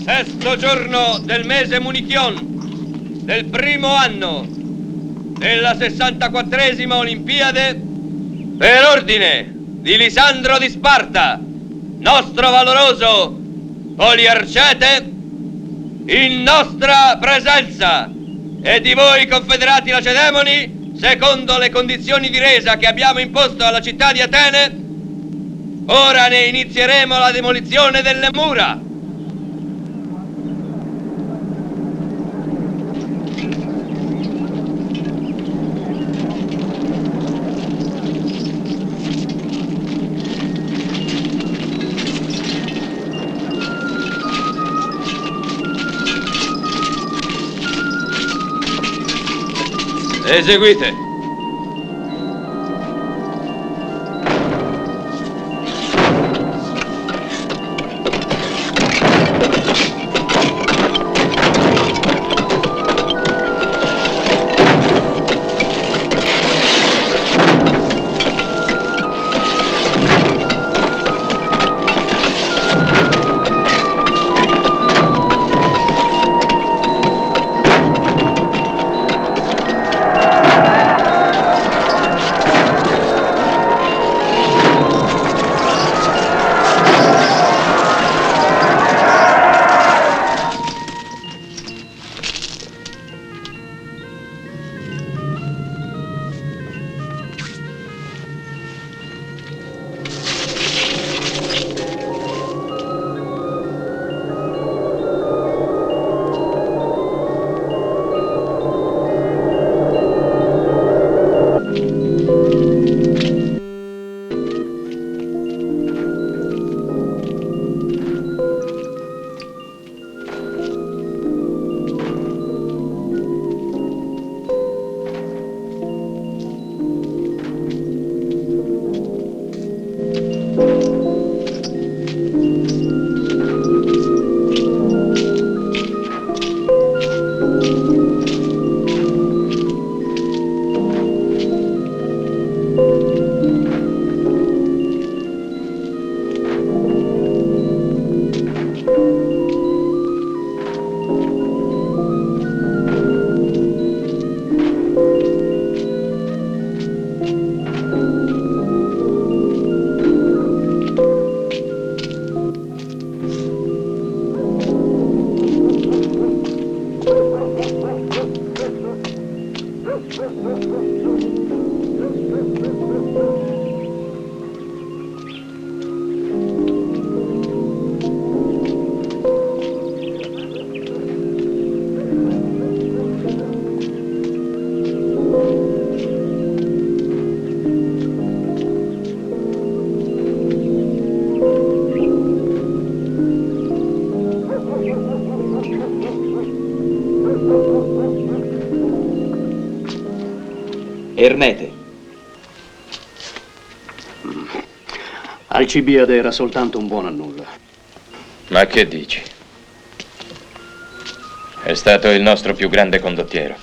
Sesto giorno del mese Munichion, del primo anno della 64esima Olimpiade, per ordine di Lisandro di Sparta, nostro valoroso poliarcete, in nostra presenza, e di voi confederati lacedemoni, secondo le condizioni di resa che abbiamo imposto alla città di Atene, ora ne inizieremo la demolizione delle mura. Eseguite. Ermete. Alcibiade era soltanto un buono a nulla. Ma che dici? È stato il nostro più grande condottiero.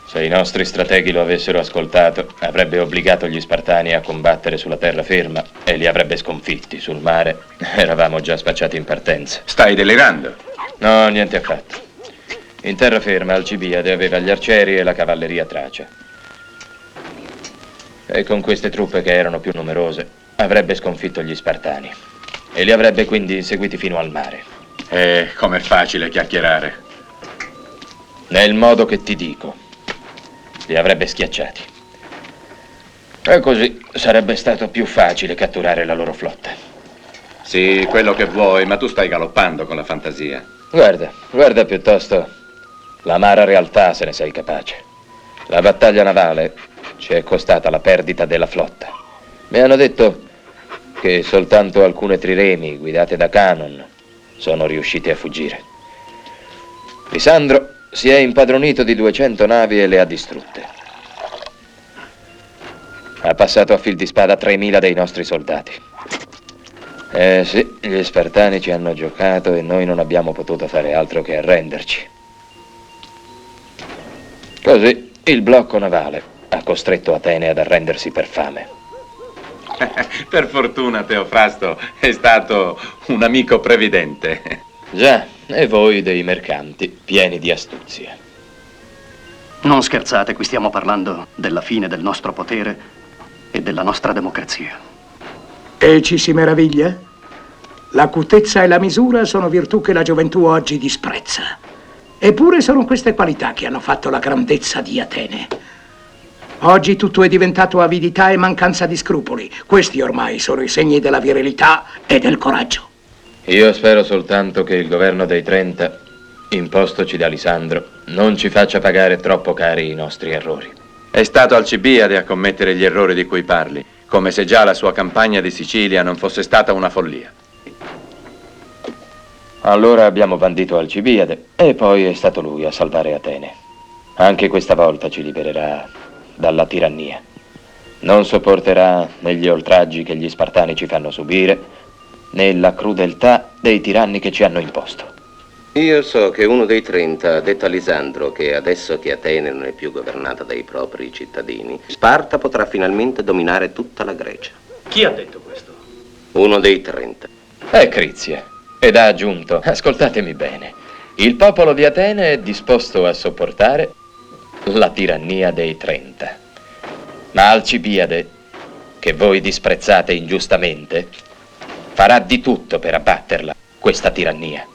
Se i nostri strateghi lo avessero ascoltato, avrebbe obbligato gli Spartani a combattere sulla terraferma e li avrebbe sconfitti. Sul mare eravamo già spacciati in partenza. Stai delirando? No, niente affatto. In terraferma Alcibiade aveva gli arcieri e la cavalleria tracia. E con queste truppe che erano più numerose avrebbe sconfitto gli Spartani e li avrebbe quindi inseguiti fino al mare. Com'è facile chiacchierare. Nel modo che ti dico, li avrebbe schiacciati. E così sarebbe stato più facile catturare la loro flotta. Sì, quello che vuoi, ma tu stai galoppando con la fantasia. Guarda piuttosto l'amara realtà, se ne sei capace. La battaglia navale ci è costata la perdita della flotta. Mi hanno detto che soltanto alcune triremi guidate da Canon sono riuscite a fuggire. Lisandro si è impadronito di 200 navi e le ha distrutte. Ha passato a fil di spada 3.000 dei nostri soldati. Sì, gli Spartani ci hanno giocato e noi non abbiamo potuto fare altro che arrenderci. Così il blocco navale ha costretto Atene ad arrendersi per fame. Per fortuna Teofrasto è stato un amico previdente. Già, e voi dei mercanti, pieni di astuzia. Non scherzate, qui stiamo parlando della fine del nostro potere e della nostra democrazia. E ci si meraviglia? L'acutezza e la misura sono virtù che la gioventù oggi disprezza. Eppure sono queste qualità che hanno fatto la grandezza di Atene. Oggi tutto è diventato avidità e mancanza di scrupoli. Questi ormai sono i segni della virilità e del coraggio. Io spero soltanto che il governo dei 30, impostoci da Lisandro, non ci faccia pagare troppo cari i nostri errori. È stato Alcibiade a commettere gli errori di cui parli, come se già la sua campagna di Sicilia non fosse stata una follia. Allora abbiamo bandito Alcibiade e poi è stato lui a salvare Atene. Anche questa volta ci libererà dalla tirannia. Non sopporterà né gli oltraggi che gli Spartani ci fanno subire, né la crudeltà dei tiranni che ci hanno imposto. Io so che uno dei 30 ha detto a Lisandro che adesso che Atene non è più governata dai propri cittadini, Sparta potrà finalmente dominare tutta la Grecia. Chi ha detto questo? Uno dei 30. È Crizia. Ed ha aggiunto, ascoltatemi bene, il popolo di Atene è disposto a sopportare la tirannia dei 30. Ma Alcibiade, che voi disprezzate ingiustamente, farà di tutto per abbatterla, questa tirannia.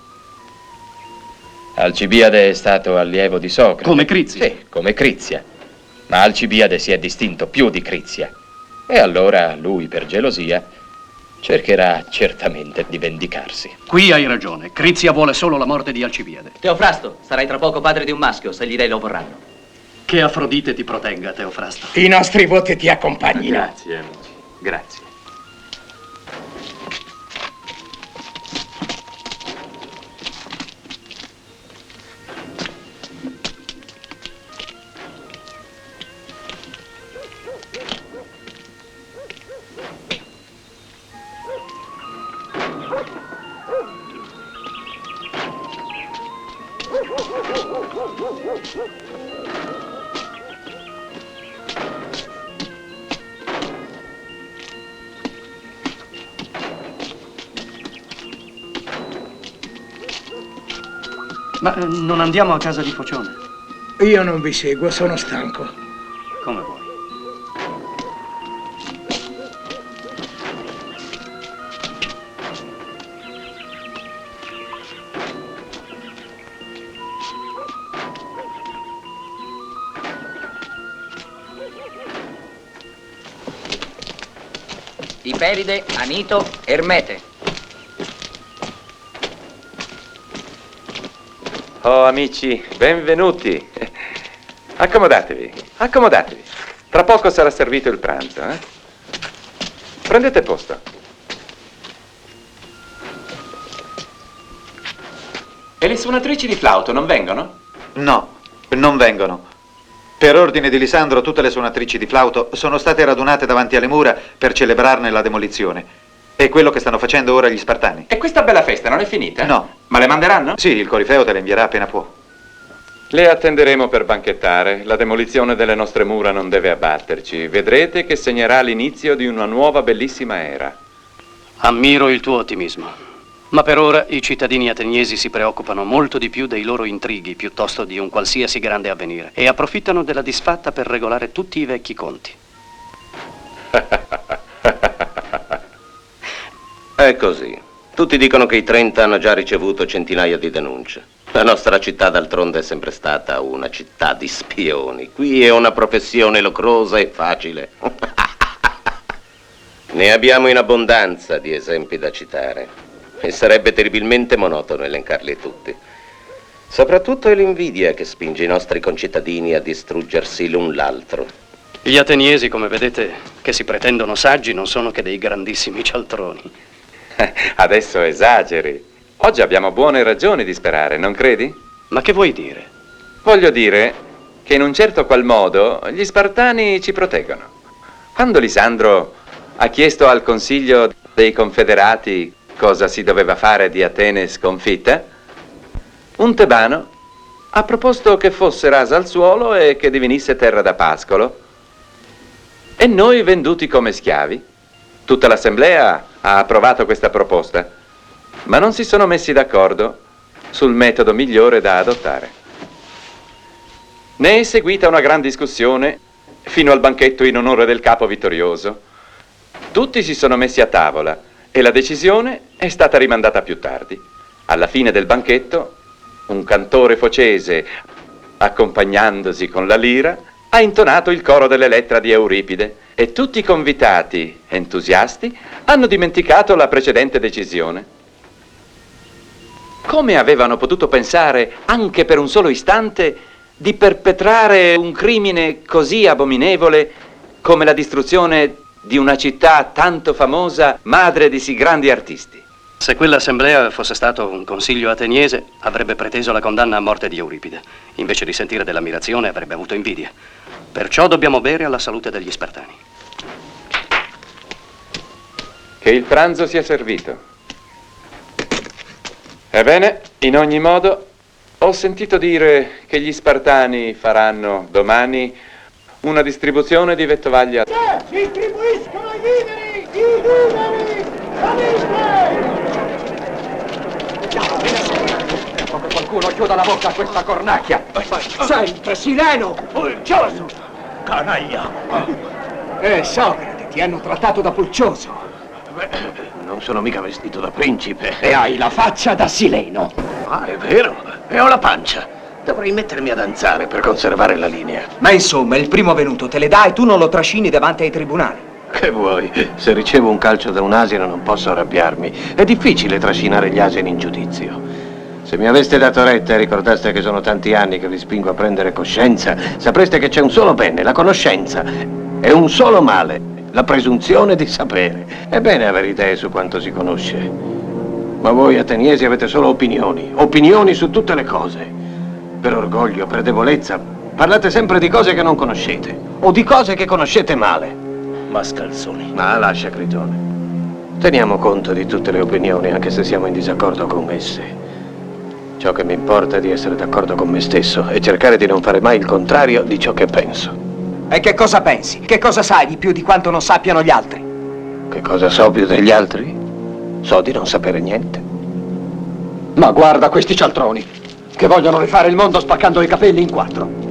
Alcibiade è stato allievo di Socrate. Come Crizia? Sì, come Crizia. Ma Alcibiade si è distinto più di Crizia. E allora lui, per gelosia, cercherà certamente di vendicarsi. Qui hai ragione. Crizia vuole solo la morte di Alcibiade. Teofrasto, sarai tra poco padre di un maschio, se gli dei lo vorranno. Che Afrodite ti protegga, Teofrasto. I nostri voti ti accompagnino. Grazie, amici. Grazie. Ma non andiamo a casa di Focione? Io non vi seguo, sono stanco. Come vuoi. Iperide, Anito, Ermete. Oh, amici, benvenuti. Accomodatevi, accomodatevi. Tra poco sarà servito il pranzo, eh? Prendete posto. E le suonatrici di flauto non vengono? No, non vengono. Per ordine di Lisandro tutte le suonatrici di flauto sono state radunate davanti alle mura per celebrarne la demolizione. È quello che stanno facendo ora gli Spartani. E questa bella festa non è finita? No. Ma le manderanno? Sì, il Corifeo te le invierà appena può. Le attenderemo per banchettare. La demolizione delle nostre mura non deve abbatterci. Vedrete che segnerà l'inizio di una nuova bellissima era. Ammiro il tuo ottimismo. Ma per ora i cittadini ateniesi si preoccupano molto di più dei loro intrighi piuttosto di un qualsiasi grande avvenire e approfittano della disfatta per regolare tutti i vecchi conti. È così. Tutti dicono che i 30 hanno già ricevuto centinaia di denunce. La nostra città d'altronde è sempre stata una città di spioni. Qui è una professione lucrosa e facile. Ne abbiamo in abbondanza di esempi da citare. E sarebbe terribilmente monotono elencarli tutti. Soprattutto è l'invidia che spinge i nostri concittadini a distruggersi l'un l'altro. Gli ateniesi, come vedete, che si pretendono saggi, non sono che dei grandissimi cialtroni. Adesso esageri. Oggi abbiamo buone ragioni di sperare, non credi? Ma che vuoi dire? Voglio dire che in un certo qual modo gli Spartani ci proteggono. Quando Lisandro ha chiesto al Consiglio dei Confederati cosa si doveva fare di Atene sconfitta, un tebano ha proposto che fosse rasa al suolo e che divenisse terra da pascolo. E noi venduti come schiavi. Tutta l'assemblea ha approvato questa proposta, ma non si sono messi d'accordo sul metodo migliore da adottare. Ne è seguita una gran discussione fino al banchetto in onore del capo vittorioso. Tutti si sono messi a tavola e la decisione è stata rimandata più tardi. Alla fine del banchetto, un cantore focese, accompagnandosi con la lira, ha intonato il coro dell'Elettra di Euripide e tutti i convitati, entusiasti, hanno dimenticato la precedente decisione. Come avevano potuto pensare, anche per un solo istante, di perpetrare un crimine così abominevole come la distruzione di una città tanto famosa, madre di sì grandi artisti? Se quell'assemblea fosse stato un consiglio ateniese, avrebbe preteso la condanna a morte di Euripide. Invece di sentire dell'ammirazione, avrebbe avuto invidia. Perciò dobbiamo bere alla salute degli Spartani. Che il pranzo sia servito. Ebbene, in ogni modo, ho sentito dire che gli Spartani faranno domani una distribuzione di vettovaglia. Distribuiscono i viveri! I viveri! Che qualcuno chiuda la bocca a questa cornacchia. Sempre sileno! Pulcioso! Canaglia! Socrate, ti hanno trattato da pulcioso. Non sono mica vestito da principe. E hai la faccia da sileno. Ah, è vero. E ho la pancia. Dovrei mettermi a danzare per conservare la linea. Ma insomma, il primo venuto te le dà e tu non lo trascini davanti ai tribunali. Che vuoi? Se ricevo un calcio da un asino non posso arrabbiarmi. È difficile trascinare gli asini in giudizio. Se mi aveste dato retta e ricordaste che sono tanti anni che vi spingo a prendere coscienza, sapreste che c'è un solo bene, la conoscenza, e un solo male, la presunzione di sapere. È bene avere idee su quanto si conosce. Ma voi ateniesi avete solo opinioni su tutte le cose. Per orgoglio, per debolezza, parlate sempre di cose che non conoscete, o di cose che conoscete male. Mascalzoni. Ma lascia, Critone. Teniamo conto di tutte le opinioni, anche se siamo in disaccordo con esse. Ciò che mi importa è di essere d'accordo con me stesso e cercare di non fare mai il contrario di ciò che penso. E che cosa pensi? Che cosa sai di più di quanto non sappiano gli altri? Che cosa so più degli altri? So di non sapere niente. Ma guarda questi cialtroni, che vogliono rifare il mondo spaccando i capelli in quattro.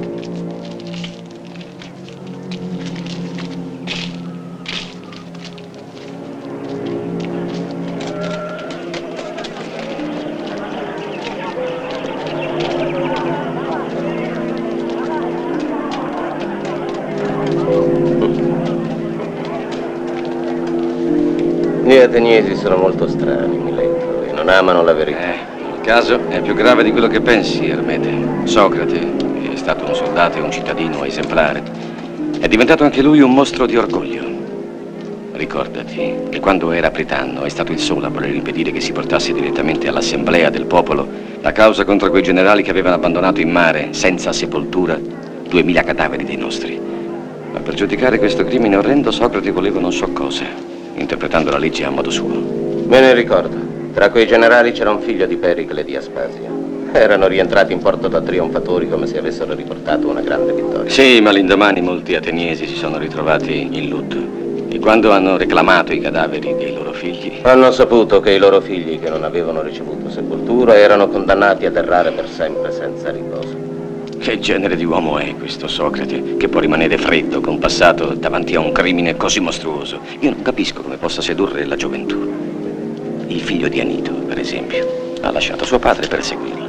Gli ateniesi sono molto strani, Mileto, e non amano la verità. Il caso è più grave di quello che pensi, Ermete. Socrate, che è stato un soldato e un cittadino esemplare, è diventato anche lui un mostro di orgoglio. Ricordati che quando era Pritanno è stato il solo a voler impedire che si portasse direttamente all'assemblea del popolo la causa contro quei generali che avevano abbandonato in mare, senza sepoltura, 2000 cadaveri dei nostri. Ma per giudicare questo crimine orrendo, Socrate voleva non so cosa, interpretando la legge a modo suo. Me ne ricordo. Tra quei generali c'era un figlio di Pericle e di Aspasia. Erano rientrati in porto da trionfatori come se avessero riportato una grande vittoria. Sì, ma l'indomani molti ateniesi si sono ritrovati in lutto. E quando hanno reclamato i cadaveri dei loro figli... Hanno saputo che i loro figli, che non avevano ricevuto sepoltura, erano condannati ad errare per sempre senza riposo. Che genere di uomo è questo Socrate, che può rimanere freddo, compassato davanti a un crimine così mostruoso? Io non capisco come possa sedurre la gioventù. Il figlio di Anito, per esempio, ha lasciato suo padre per seguirlo.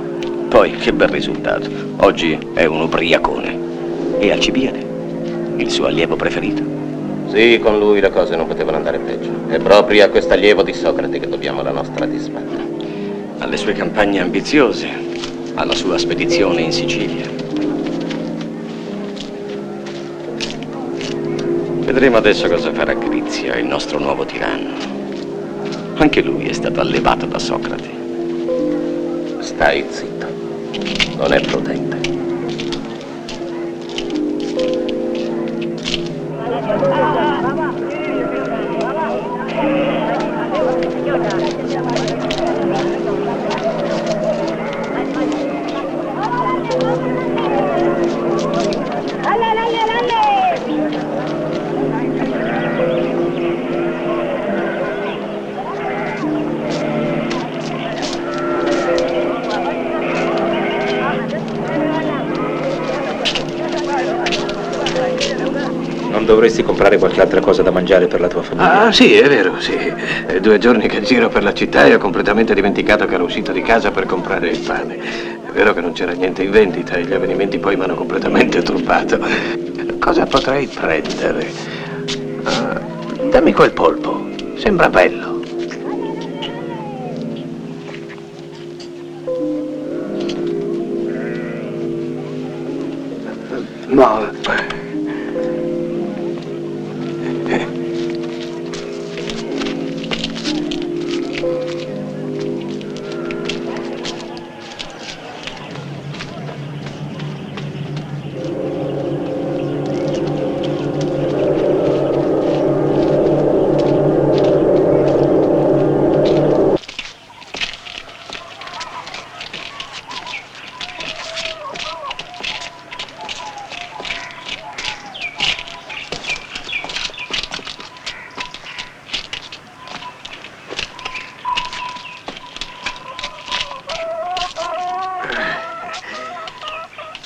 Poi, che bel risultato. Oggi è un ubriacone. E Alcibiade, il suo allievo preferito. Sì, con lui le cose non potevano andare peggio. È proprio a questo allievo di Socrate che dobbiamo la nostra disfatta. Alle sue campagne ambiziose, alla sua spedizione in Sicilia. Vedremo adesso cosa farà Crizia, il nostro nuovo tiranno. Anche lui è stato allevato da Socrate. Stai zitto. Non è prudente. dovresti comprare qualche altra cosa da mangiare per la tua famiglia? Ah, sì, è vero, sì. È 2 giorni che giro per la città e ho completamente dimenticato che ero uscito di casa per comprare il pane. È vero che non c'era niente in vendita e gli avvenimenti poi mi hanno completamente turbato. Cosa potrei prendere? Ah, dammi quel polpo, sembra bello. No.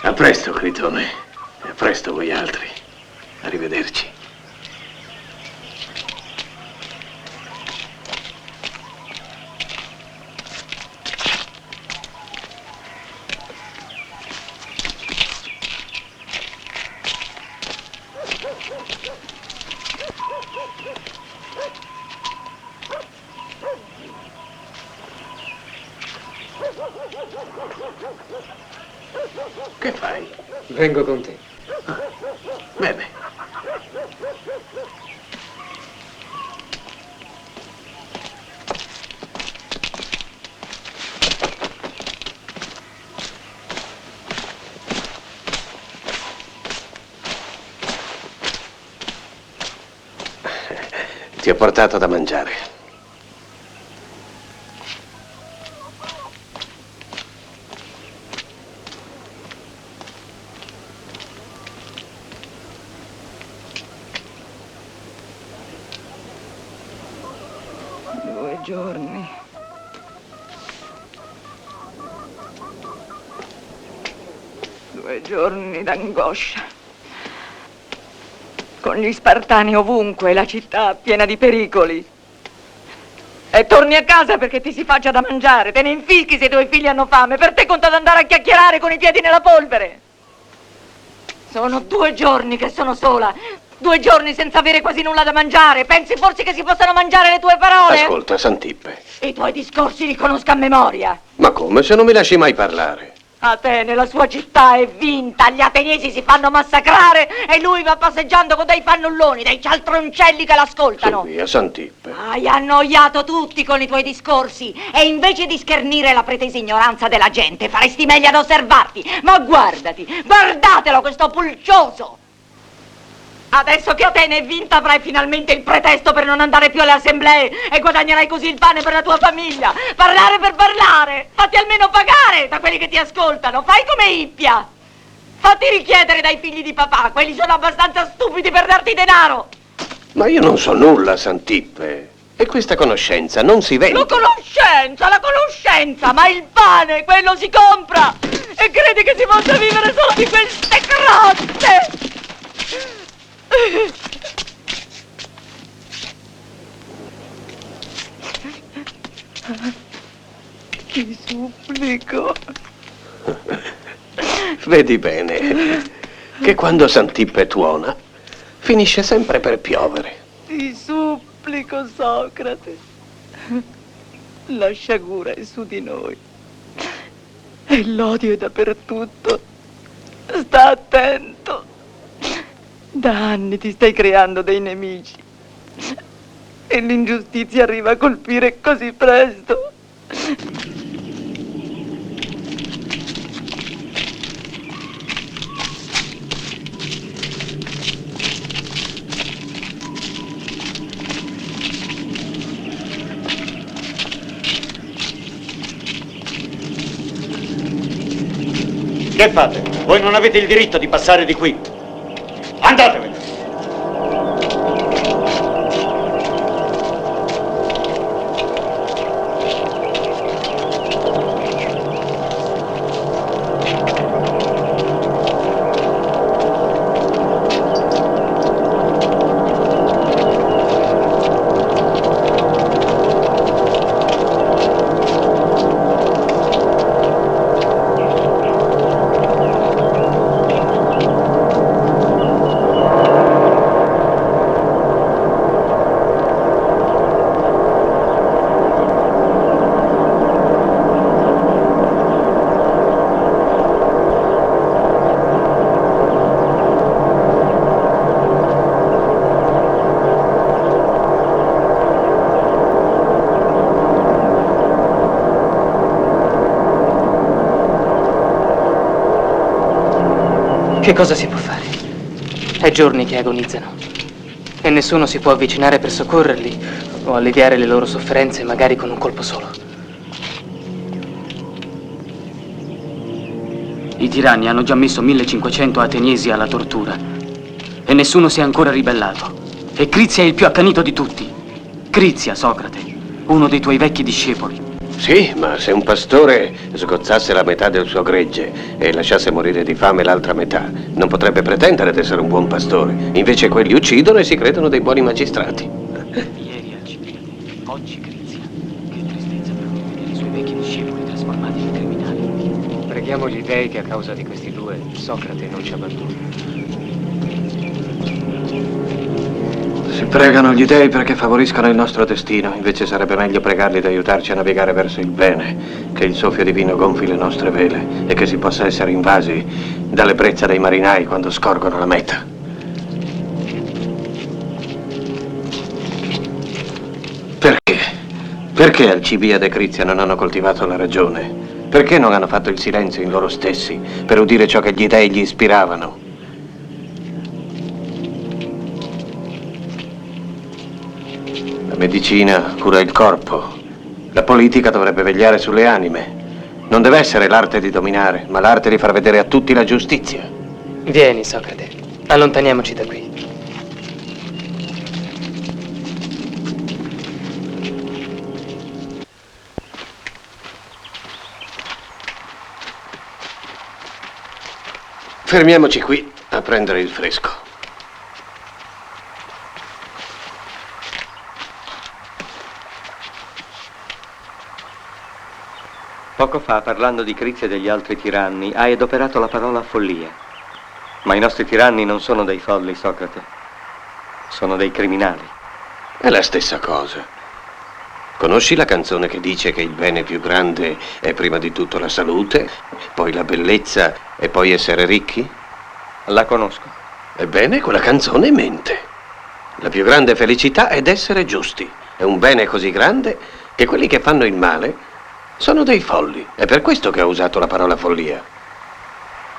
A presto, Critone. E a presto voi altri. Arrivederci. Che fai? Vengo con te. Bene. Ti ho portato da mangiare. 2 giorni. Due giorni d'angoscia. Con gli spartani ovunque, la città piena di pericoli. E torni a casa perché ti si faccia da mangiare, te ne infischi se i tuoi figli hanno fame, per te conta ad andare a chiacchierare con i piedi nella polvere. Sono 2 giorni che sono sola, 2 giorni senza avere quasi nulla da mangiare. Pensi forse che si possano mangiare le tue parole? Ascolta, Santippe. I tuoi discorsi li conosco a memoria. Ma come, se non mi lasci mai parlare? Atene, la sua città è vinta, gli ateniesi si fanno massacrare e lui va passeggiando con dei fannulloni, dei cialtroncelli che l'ascoltano. Su via, Santippe. Hai annoiato tutti con i tuoi discorsi e invece di schernire la pretesa ignoranza della gente faresti meglio ad osservarti. Ma guardati, guardatelo questo pulcioso! Adesso che Atene è vinta avrai finalmente il pretesto per non andare più alle assemblee e guadagnerai così il pane per la tua famiglia. Parlare per parlare, fatti almeno pagare da quelli che ti ascoltano, fai come Ippia. Fatti richiedere dai figli di papà, quelli sono abbastanza stupidi per darti denaro. Ma io non so nulla, Santippe. E questa conoscenza non si vende. La conoscenza, ma il pane, quello si compra. E credi che si possa vivere solo di queste croste? Ti supplico. Vedi bene che quando Santippe tuona finisce sempre per piovere. Ti supplico, Socrate. La sciagura è su di noi e l'odio è dappertutto. Sta attento. Da anni ti stai creando dei nemici e l'ingiustizia arriva a colpire così presto. Che fate? Voi non avete il diritto di passare di qui. Andatevene! Che cosa si può fare? È giorni che agonizzano e nessuno si può avvicinare per soccorrerli o alleviare le loro sofferenze, magari con un colpo solo. I tiranni hanno già messo 1500 ateniesi alla tortura e nessuno si è ancora ribellato. E Crizia è il più accanito di tutti. Crizia, Socrate, uno dei tuoi vecchi discepoli. Sì, ma se un pastore sgozzasse la metà del suo gregge e lasciasse morire di fame l'altra metà, non potrebbe pretendere di essere un buon pastore. Invece quelli uccidono e si credono dei buoni magistrati. Ieri Alcibiade, oggi Crizia. Che tristezza per vedere i suoi vecchi discepoli trasformati in criminali. Preghiamo gli dei che a causa di questi due Socrate non ci abbandoni. Si pregano gli dei perché favoriscano il nostro destino, invece sarebbe meglio pregarli di aiutarci a navigare verso il bene, che il soffio divino gonfi le nostre vele e che si possa essere invasi dall'ebbrezza dei marinai quando scorgono la meta. Perché? Perché Alcibiade e Crizia non hanno coltivato la ragione? Perché non hanno fatto il silenzio in loro stessi per udire ciò che gli dei gli ispiravano? La medicina cura il corpo, la politica dovrebbe vegliare sulle anime. Non deve essere l'arte di dominare, ma l'arte di far vedere a tutti la giustizia. Vieni, Socrate, allontaniamoci da qui. Fermiamoci qui a prendere il fresco. Poco fa, parlando di Crizia e degli altri tiranni, hai adoperato la parola follia. Ma i nostri tiranni non sono dei folli, Socrate. Sono dei criminali. È la stessa cosa. Conosci la canzone che dice che il bene più grande è prima di tutto la salute, poi la bellezza e poi essere ricchi? La conosco. Ebbene, quella canzone mente. La più grande felicità è essere giusti. È un bene così grande che quelli che fanno il male sono dei folli. È per questo che ho usato la parola follia.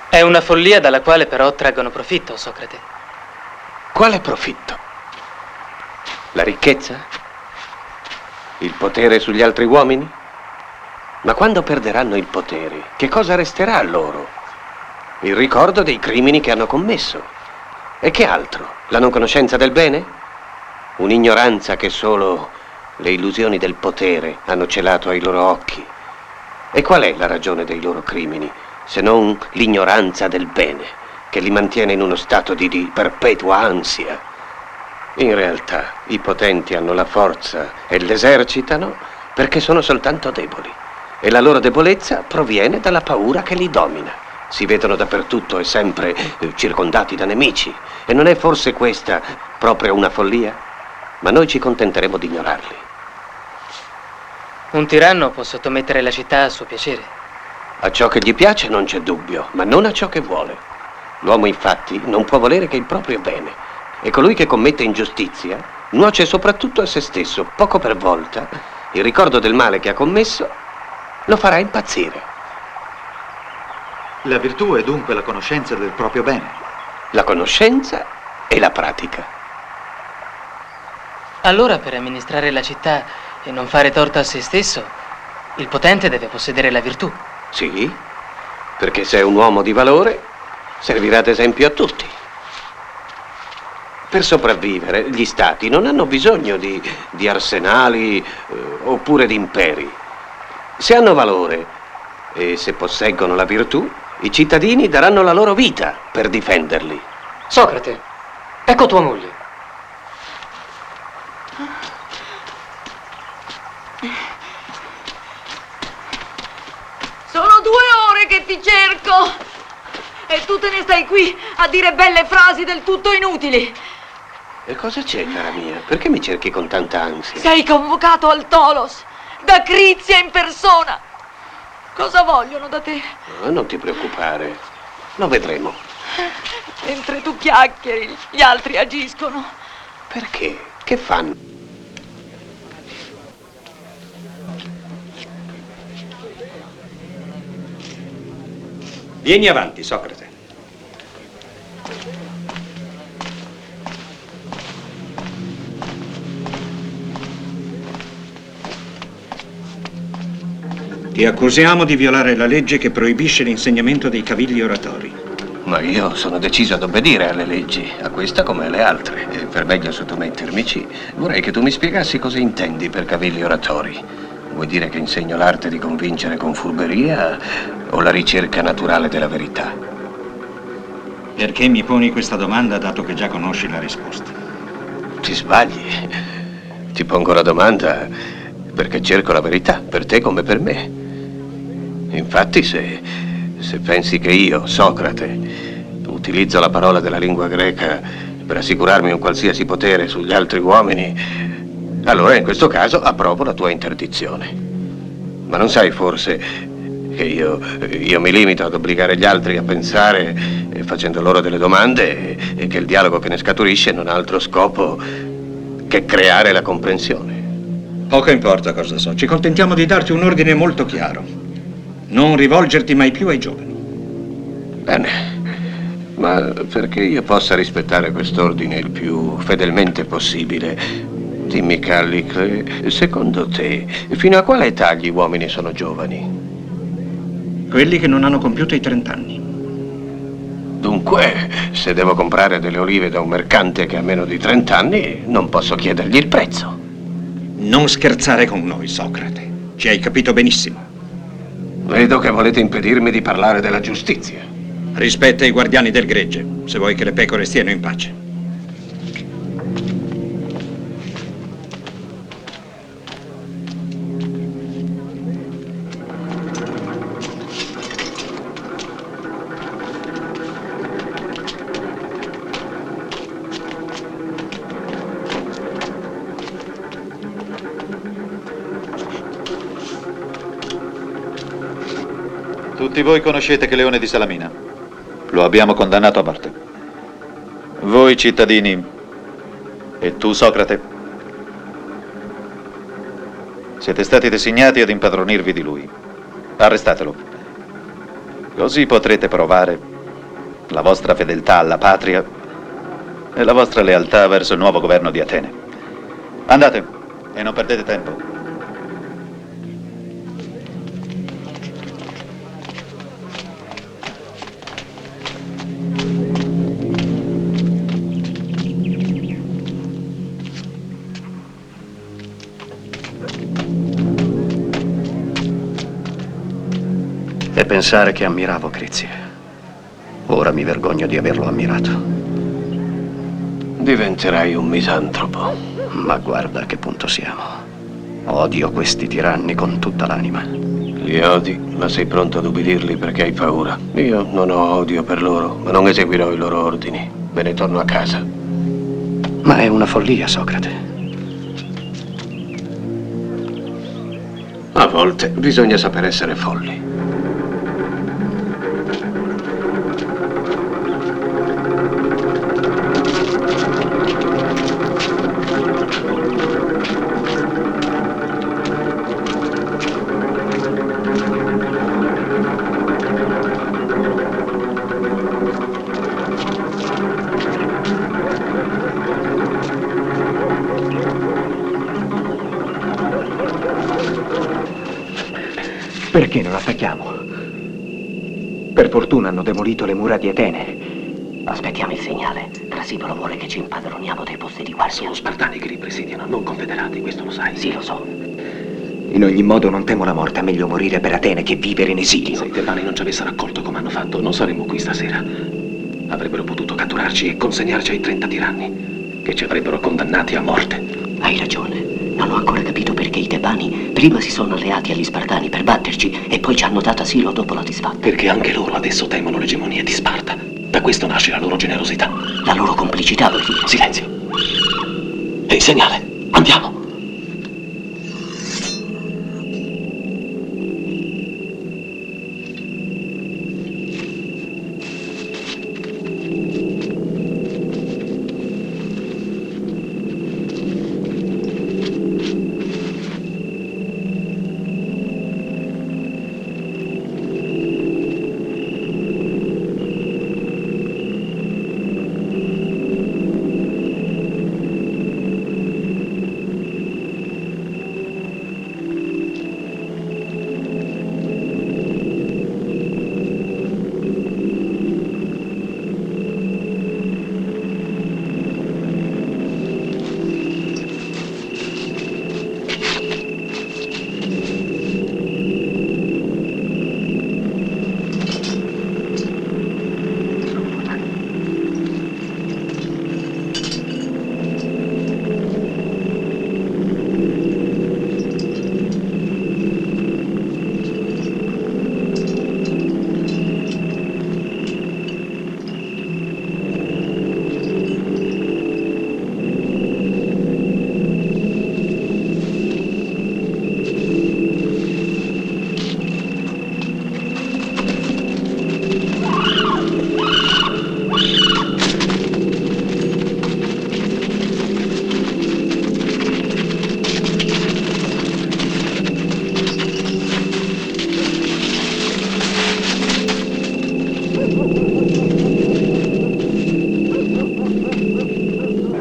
È una follia dalla quale però traggono profitto, Socrate. Quale profitto? La ricchezza? Il potere sugli altri uomini? Ma quando perderanno il potere, che cosa resterà a loro? Il ricordo dei crimini che hanno commesso. E che altro? La non conoscenza del bene? Un'ignoranza che solo le illusioni del potere hanno celato ai loro occhi. E qual è la ragione dei loro crimini, se non l'ignoranza del bene, che li mantiene in uno stato di perpetua ansia? In realtà, i potenti hanno la forza e l'esercitano perché sono soltanto deboli. E la loro debolezza proviene dalla paura che li domina. Si vedono dappertutto e sempre circondati da nemici. E non è forse questa proprio una follia? Ma noi ci contenteremo di ignorarli. Un tiranno può sottomettere la città a suo piacere. A ciò che gli piace non c'è dubbio, ma non a ciò che vuole. L'uomo infatti non può volere che il proprio bene. E colui che commette ingiustizia nuoce soprattutto a se stesso. Poco per volta il ricordo del male che ha commesso lo farà impazzire. La virtù è dunque la conoscenza del proprio bene. La conoscenza e la pratica. Allora, per amministrare la città e non fare torto a se stesso, il potente deve possedere la virtù. Sì, perché se è un uomo di valore, servirà ad esempio a tutti. Per sopravvivere, gli stati non hanno bisogno di arsenali oppure di imperi. Se hanno valore e se posseggono la virtù, i cittadini daranno la loro vita per difenderli. Socrate, ecco tua moglie. Sono 2 ore che ti cerco e tu te ne stai qui a dire belle frasi del tutto inutili. E cosa c'è, cara mia? Perché mi cerchi con tanta ansia? Sei convocato al Tolos da Crizia in persona. Cosa vogliono da te? Non ti preoccupare, lo vedremo. Mentre tu chiacchieri, gli altri agiscono. Perché? Che fanno? Vieni avanti, Socrate. Ti accusiamo di violare la legge che proibisce l'insegnamento dei cavigli oratori. Ma io sono deciso ad obbedire alle leggi, a questa come alle altre. E per meglio sottomettermici, vorrei che tu mi spiegassi cosa intendi per cavigli oratori. Vuoi dire che insegno l'arte di convincere con furberia o la ricerca naturale della verità? Perché mi poni questa domanda dato che già conosci la risposta? Ti sbagli. Ti pongo la domanda perché cerco la verità, per te come per me. Infatti, se pensi che io, Socrate, utilizzo la parola della lingua greca per assicurarmi un qualsiasi potere sugli altri uomini, allora in questo caso approvo la tua interdizione. Ma non sai forse che io mi limito ad obbligare gli altri a pensare facendo loro delle domande e che il dialogo che ne scaturisce non ha altro scopo che creare la comprensione? Poco importa cosa so, ci contentiamo di darti un ordine molto chiaro. Non rivolgerti mai più ai giovani. Bene, ma perché io possa rispettare quest'ordine il più fedelmente possibile, dimmi, Callicle, secondo te, fino a quale età gli uomini sono giovani? Quelli che non hanno compiuto i 30 anni. Dunque, se devo comprare delle olive da un mercante che ha meno di 30 anni, non posso chiedergli il prezzo. Non scherzare con noi, Socrate. Ci hai capito benissimo. Vedo che volete impedirmi di parlare della giustizia. Rispetta i guardiani del gregge, se vuoi che le pecore stiano in pace. Tutti voi conoscete che Leone di Salamina. Lo abbiamo condannato a morte. Voi cittadini e tu, Socrate, siete stati designati ad impadronirvi di lui. Arrestatelo. Così potrete provare la vostra fedeltà alla patria e la vostra lealtà verso il nuovo governo di Atene. Andate e non perdete tempo. E pensare che ammiravo Crizie. Ora mi vergogno di averlo ammirato. Diventerai un misantropo. Ma guarda a che punto siamo. Odio questi tiranni con tutta l'anima. Li odi, ma sei pronto ad ubbidirli perché hai paura. Io non ho odio per loro, ma non eseguirò i loro ordini. Me ne torno a casa. Ma è una follia, Socrate. A volte bisogna saper essere folli. Perché non attacchiamo? Per fortuna hanno demolito le mura di Atene. Aspettiamo il segnale. Crasidolo vuole che ci impadroniamo dei posti di guardia. Sono spartani che li presidiano, non confederati, questo lo sai. Sì, lo so. In ogni modo non temo la morte, è meglio morire per Atene che vivere in esilio. Se i tebani non ci avessero accolto come hanno fatto, non saremmo qui stasera. Avrebbero potuto catturarci e consegnarci ai 30 tiranni, che ci avrebbero condannati a morte. Hai ragione. Non ho ancora capito perché i tebani prima si sono alleati agli Spartani per batterci e poi ci hanno dato asilo dopo la disfatta. Perché anche loro adesso temono l'egemonia di Sparta. Da questo nasce la loro generosità. La loro complicità, vuoi dire? Silenzio. E il segnale. Andiamo.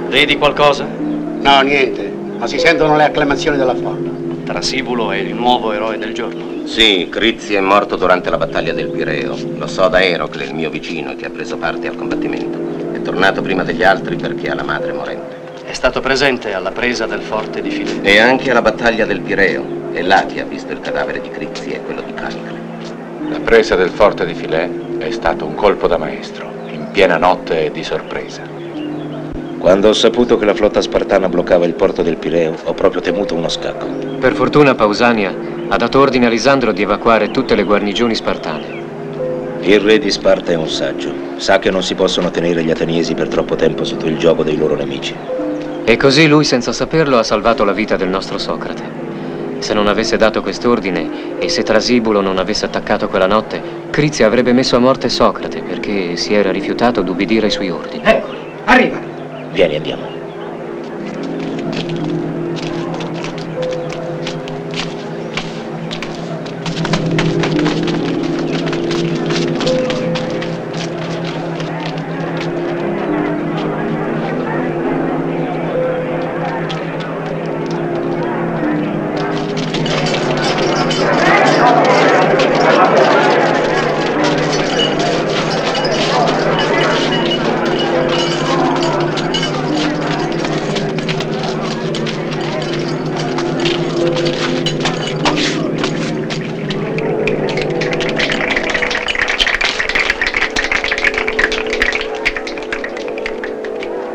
Vedi qualcosa? No, niente, ma si sentono le acclamazioni della folla. Trasibulo è il nuovo eroe del giorno. Sì, Crizzi è morto durante la battaglia del Pireo. Lo so da Erocle, il mio vicino, che ha preso parte al combattimento. È tornato prima degli altri perché ha la madre morente. È stato presente alla presa del forte di Filè. E anche alla battaglia del Pireo. È là che ha visto il cadavere di Crizzi e quello di Canicle. La presa del forte di Filè è stato un colpo da maestro, in piena notte e di sorpresa. Quando ho saputo che la flotta spartana bloccava il porto del Pireo, ho proprio temuto uno scacco. Per fortuna Pausania ha dato ordine a Lisandro di evacuare tutte le guarnigioni spartane. Il re di Sparta è un saggio. Sa che non si possono tenere gli ateniesi per troppo tempo sotto il gioco dei loro nemici. E così lui, senza saperlo, ha salvato la vita del nostro Socrate. Se non avesse dato quest'ordine e se Trasibulo non avesse attaccato quella notte, Crizia avrebbe messo a morte Socrate perché si era rifiutato d'ubbidire ai suoi ordini. Eccoli, arrivano. Vieni, andiamo.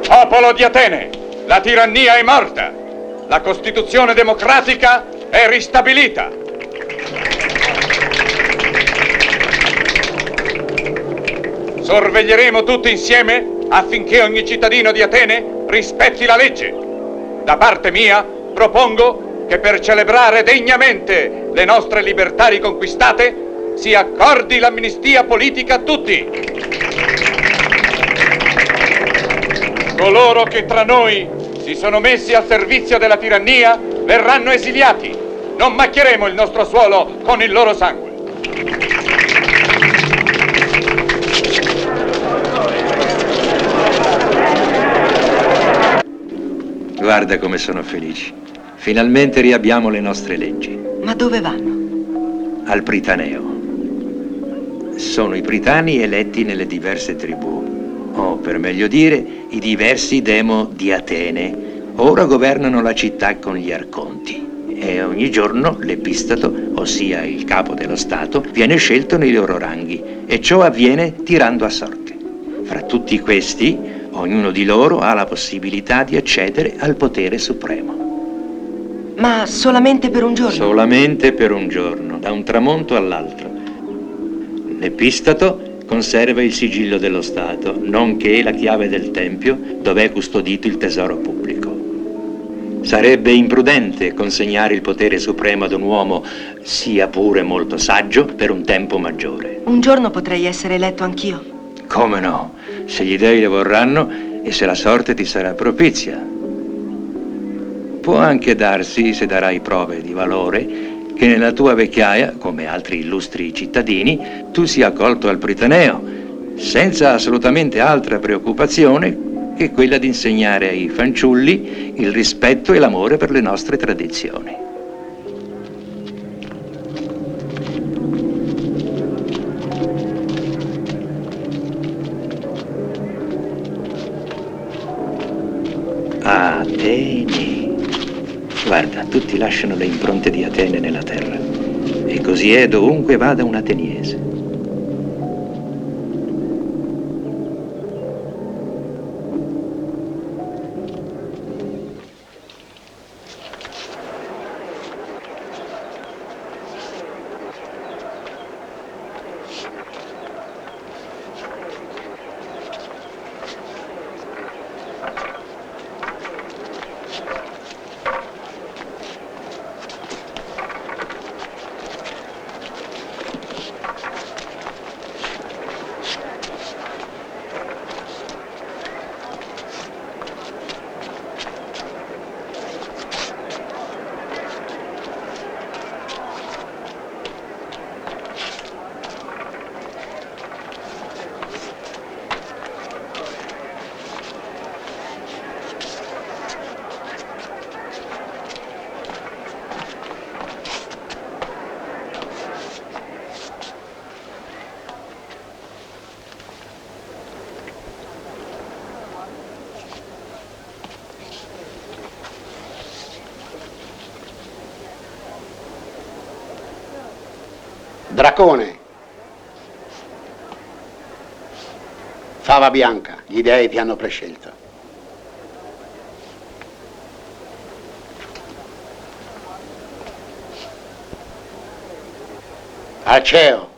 Popolo di Atene, la tirannia è morta, la Costituzione democratica è ristabilita. Sorveglieremo tutti insieme affinché ogni cittadino di Atene rispetti la legge. Da parte mia propongo che per celebrare degnamente le nostre libertà riconquistate si accordi l'amnistia politica a tutti. Coloro che tra noi si sono messi al servizio della tirannia verranno esiliati. Non macchieremo il nostro suolo con il loro sangue. Guarda come sono felici. Finalmente riabbiamo le nostre leggi. Ma dove vanno? Al Pritaneo. Sono i pritani eletti nelle diverse tribù. O, per meglio dire, i diversi demo di Atene. Ora governano la città con gli arconti. E ogni giorno l'epistato, ossia il capo dello Stato, viene scelto nei loro ranghi. E ciò avviene tirando a sorte. Fra tutti questi, ognuno di loro ha la possibilità di accedere al potere supremo. Ma solamente per un giorno? Solamente per un giorno, da un tramonto all'altro. L'epistato conserva il sigillo dello Stato, nonché la chiave del Tempio, dove è custodito il tesoro pubblico. Sarebbe imprudente consegnare il potere supremo ad un uomo, sia pure molto saggio, per un tempo maggiore. Un giorno potrei essere eletto anch'io. Come no? Se gli dei le vorranno e se la sorte ti sarà propizia. Può anche darsi, se darai prove di valore, che nella tua vecchiaia, come altri illustri cittadini, tu sia accolto al Pritaneo, senza assolutamente altra preoccupazione che quella di insegnare ai fanciulli il rispetto e l'amore per le nostre tradizioni. Atene. Guarda, tutti lasciano le impronte di Atene nella terra. E così è dovunque vada un ateniese. Dracone. Fava bianca, gli dei ti hanno prescelto. Alceo.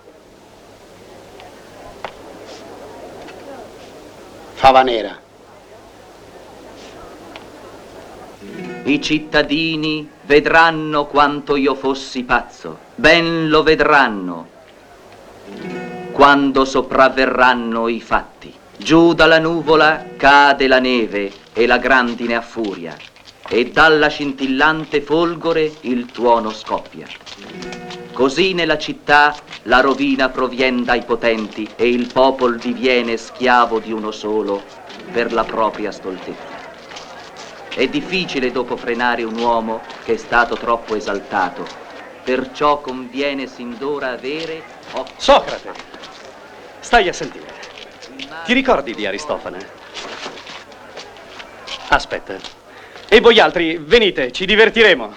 Fava nera. I cittadini vedranno quanto io fossi pazzo, ben lo vedranno quando sopravverranno i fatti. Giù dalla nuvola cade la neve e la grandine affuria, e dalla scintillante folgore il tuono scoppia. Così nella città la rovina provien dai potenti e il popol diviene schiavo di uno solo per la propria stoltezza. È difficile dopo frenare un uomo che è stato troppo esaltato, perciò conviene sin d'ora avere... Socrate, stai a sentire. Ti ricordi di Aristofane? Aspetta. E voi altri, venite, ci divertiremo.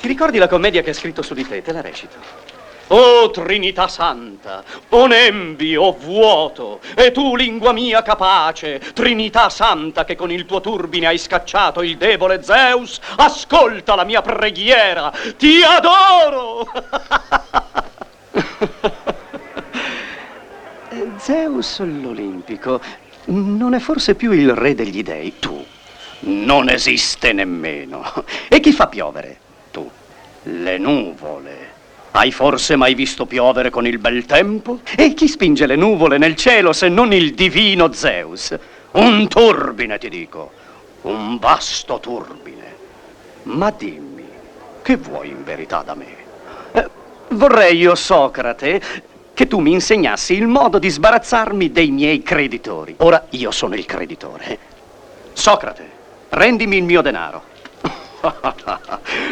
Ti ricordi la commedia che ha scritto su di te? Te la recito. O Trinità Santa, o nembi, o vuoto, e tu, lingua mia capace, Trinità Santa, che con il tuo turbine hai scacciato il debole Zeus, ascolta la mia preghiera, ti adoro! Zeus l'Olimpico non è forse più il re degli dei? Tu non esiste nemmeno. E chi fa piovere? Tu. Le nuvole. Hai forse mai visto piovere con il bel tempo? E chi spinge le nuvole nel cielo se non il divino Zeus? Un turbine, ti dico. Un vasto turbine. Ma dimmi, che vuoi in verità da me? Vorrei io, Socrate, che tu mi insegnassi il modo di sbarazzarmi dei miei creditori. Ora io sono il creditore. Socrate, rendimi il mio denaro.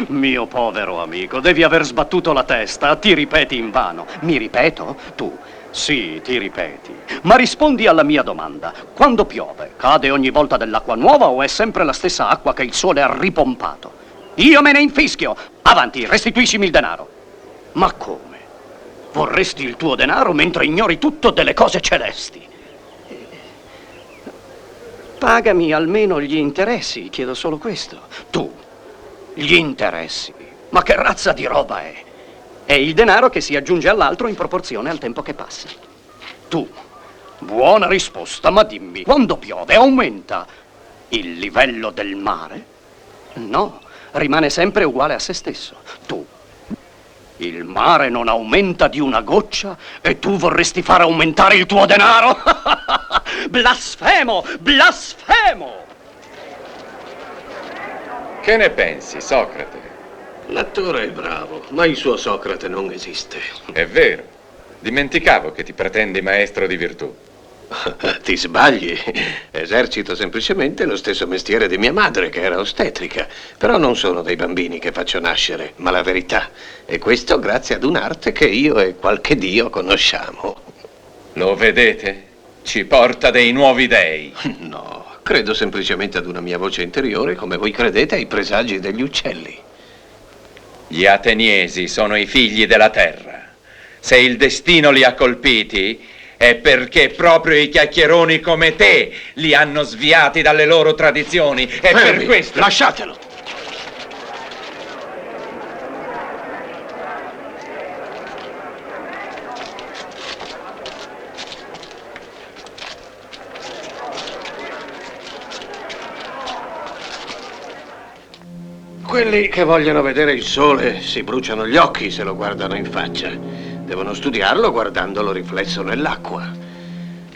Mio povero amico, devi aver sbattuto la testa, ti ripeti invano. Mi ripeto? Tu? Sì, ti ripeti. Ma rispondi alla mia domanda. Quando piove, cade ogni volta dell'acqua nuova o è sempre la stessa acqua che il sole ha ripompato? Io me ne infischio. Avanti, restituiscimi il denaro. Ma come? Vorresti il tuo denaro mentre ignori tutto delle cose celesti? Pagami almeno gli interessi, chiedo solo questo. Tu, gli interessi. Ma che razza di roba è? È il denaro che si aggiunge all'altro in proporzione al tempo che passa. Tu, buona risposta, ma dimmi, quando piove aumenta il livello del mare? No, rimane sempre uguale a se stesso. Tu, il mare non aumenta di una goccia e tu vorresti far aumentare il tuo denaro? Blasfemo! Blasfemo! Che ne pensi, Socrate? L'attore è bravo, ma il suo Socrate non esiste. È vero. Dimenticavo che ti pretendi maestro di virtù. Ti sbagli. Esercito semplicemente lo stesso mestiere di mia madre, che era ostetrica. Però non sono dei bambini che faccio nascere, ma la verità. E questo grazie ad un'arte che io e qualche dio conosciamo. Lo vedete? Ci porta dei nuovi dei. No, credo semplicemente ad una mia voce interiore, come voi credete ai presagi degli uccelli. Gli ateniesi sono i figli della terra. Se il destino li ha colpiti, è perché proprio i chiacchieroni come te li hanno sviati dalle loro tradizioni. E per questo... Lasciatelo! Quelli che vogliono vedere il sole si bruciano gli occhi se lo guardano in faccia. Devono studiarlo guardandolo riflesso nell'acqua.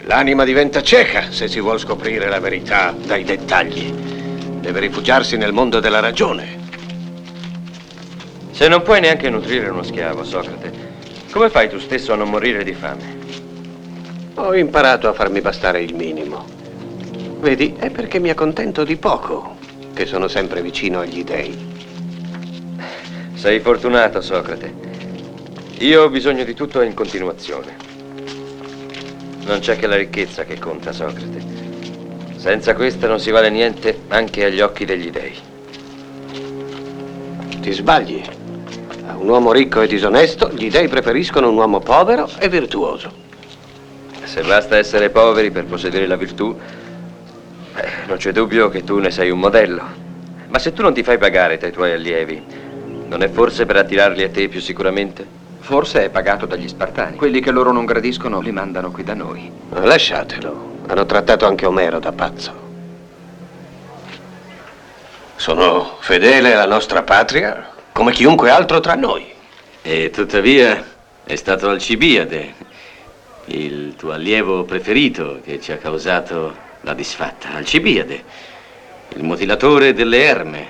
L'anima diventa cieca se si vuol scoprire la verità dai dettagli. Deve rifugiarsi nel mondo della ragione. Se non puoi neanche nutrire uno schiavo, Socrate, come fai tu stesso a non morire di fame? Ho imparato a farmi bastare il minimo. Vedi, è perché mi accontento di poco che sono sempre vicino agli dei. Sei fortunato, Socrate. Io ho bisogno di tutto in continuazione. Non c'è che la ricchezza che conta, Socrate. Senza questa non si vale niente anche agli occhi degli dei. Ti sbagli. un uomo ricco e disonesto, gli dei preferiscono un uomo povero e virtuoso. Se basta essere poveri per possedere la virtù, non c'è dubbio che tu ne sei un modello. Ma se tu non ti fai pagare dai tuoi allievi, non è forse per attirarli a te più sicuramente? Forse è pagato dagli Spartani. Quelli che loro non gradiscono li mandano qui da noi. Lasciatelo. Hanno trattato anche Omero da pazzo. Sono fedele alla nostra patria come chiunque altro tra noi. E tuttavia è stato Alcibiade, il tuo allievo preferito, che ci ha causato la disfatta. Alcibiade, il mutilatore delle erme,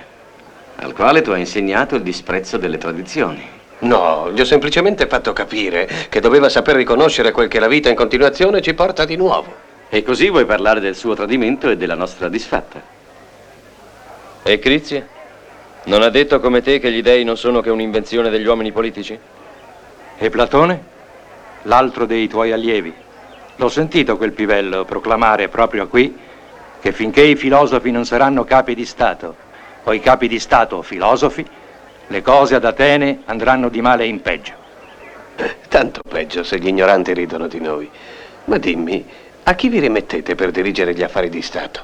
al quale tu hai insegnato il disprezzo delle tradizioni. No, gli ho semplicemente fatto capire che doveva saper riconoscere quel che la vita in continuazione ci porta di nuovo. E così vuoi parlare del suo tradimento e della nostra disfatta? E Crizia? Non ha detto come te che gli dei non sono che un'invenzione degli uomini politici? E Platone? L'altro dei tuoi allievi. L'ho sentito quel pivello proclamare proprio qui che finché i filosofi non saranno capi di Stato, o i capi di Stato filosofi, le cose ad Atene andranno di male in peggio. Tanto peggio se gli ignoranti ridono di noi. Ma dimmi, a chi vi rimettete per dirigere gli affari di Stato?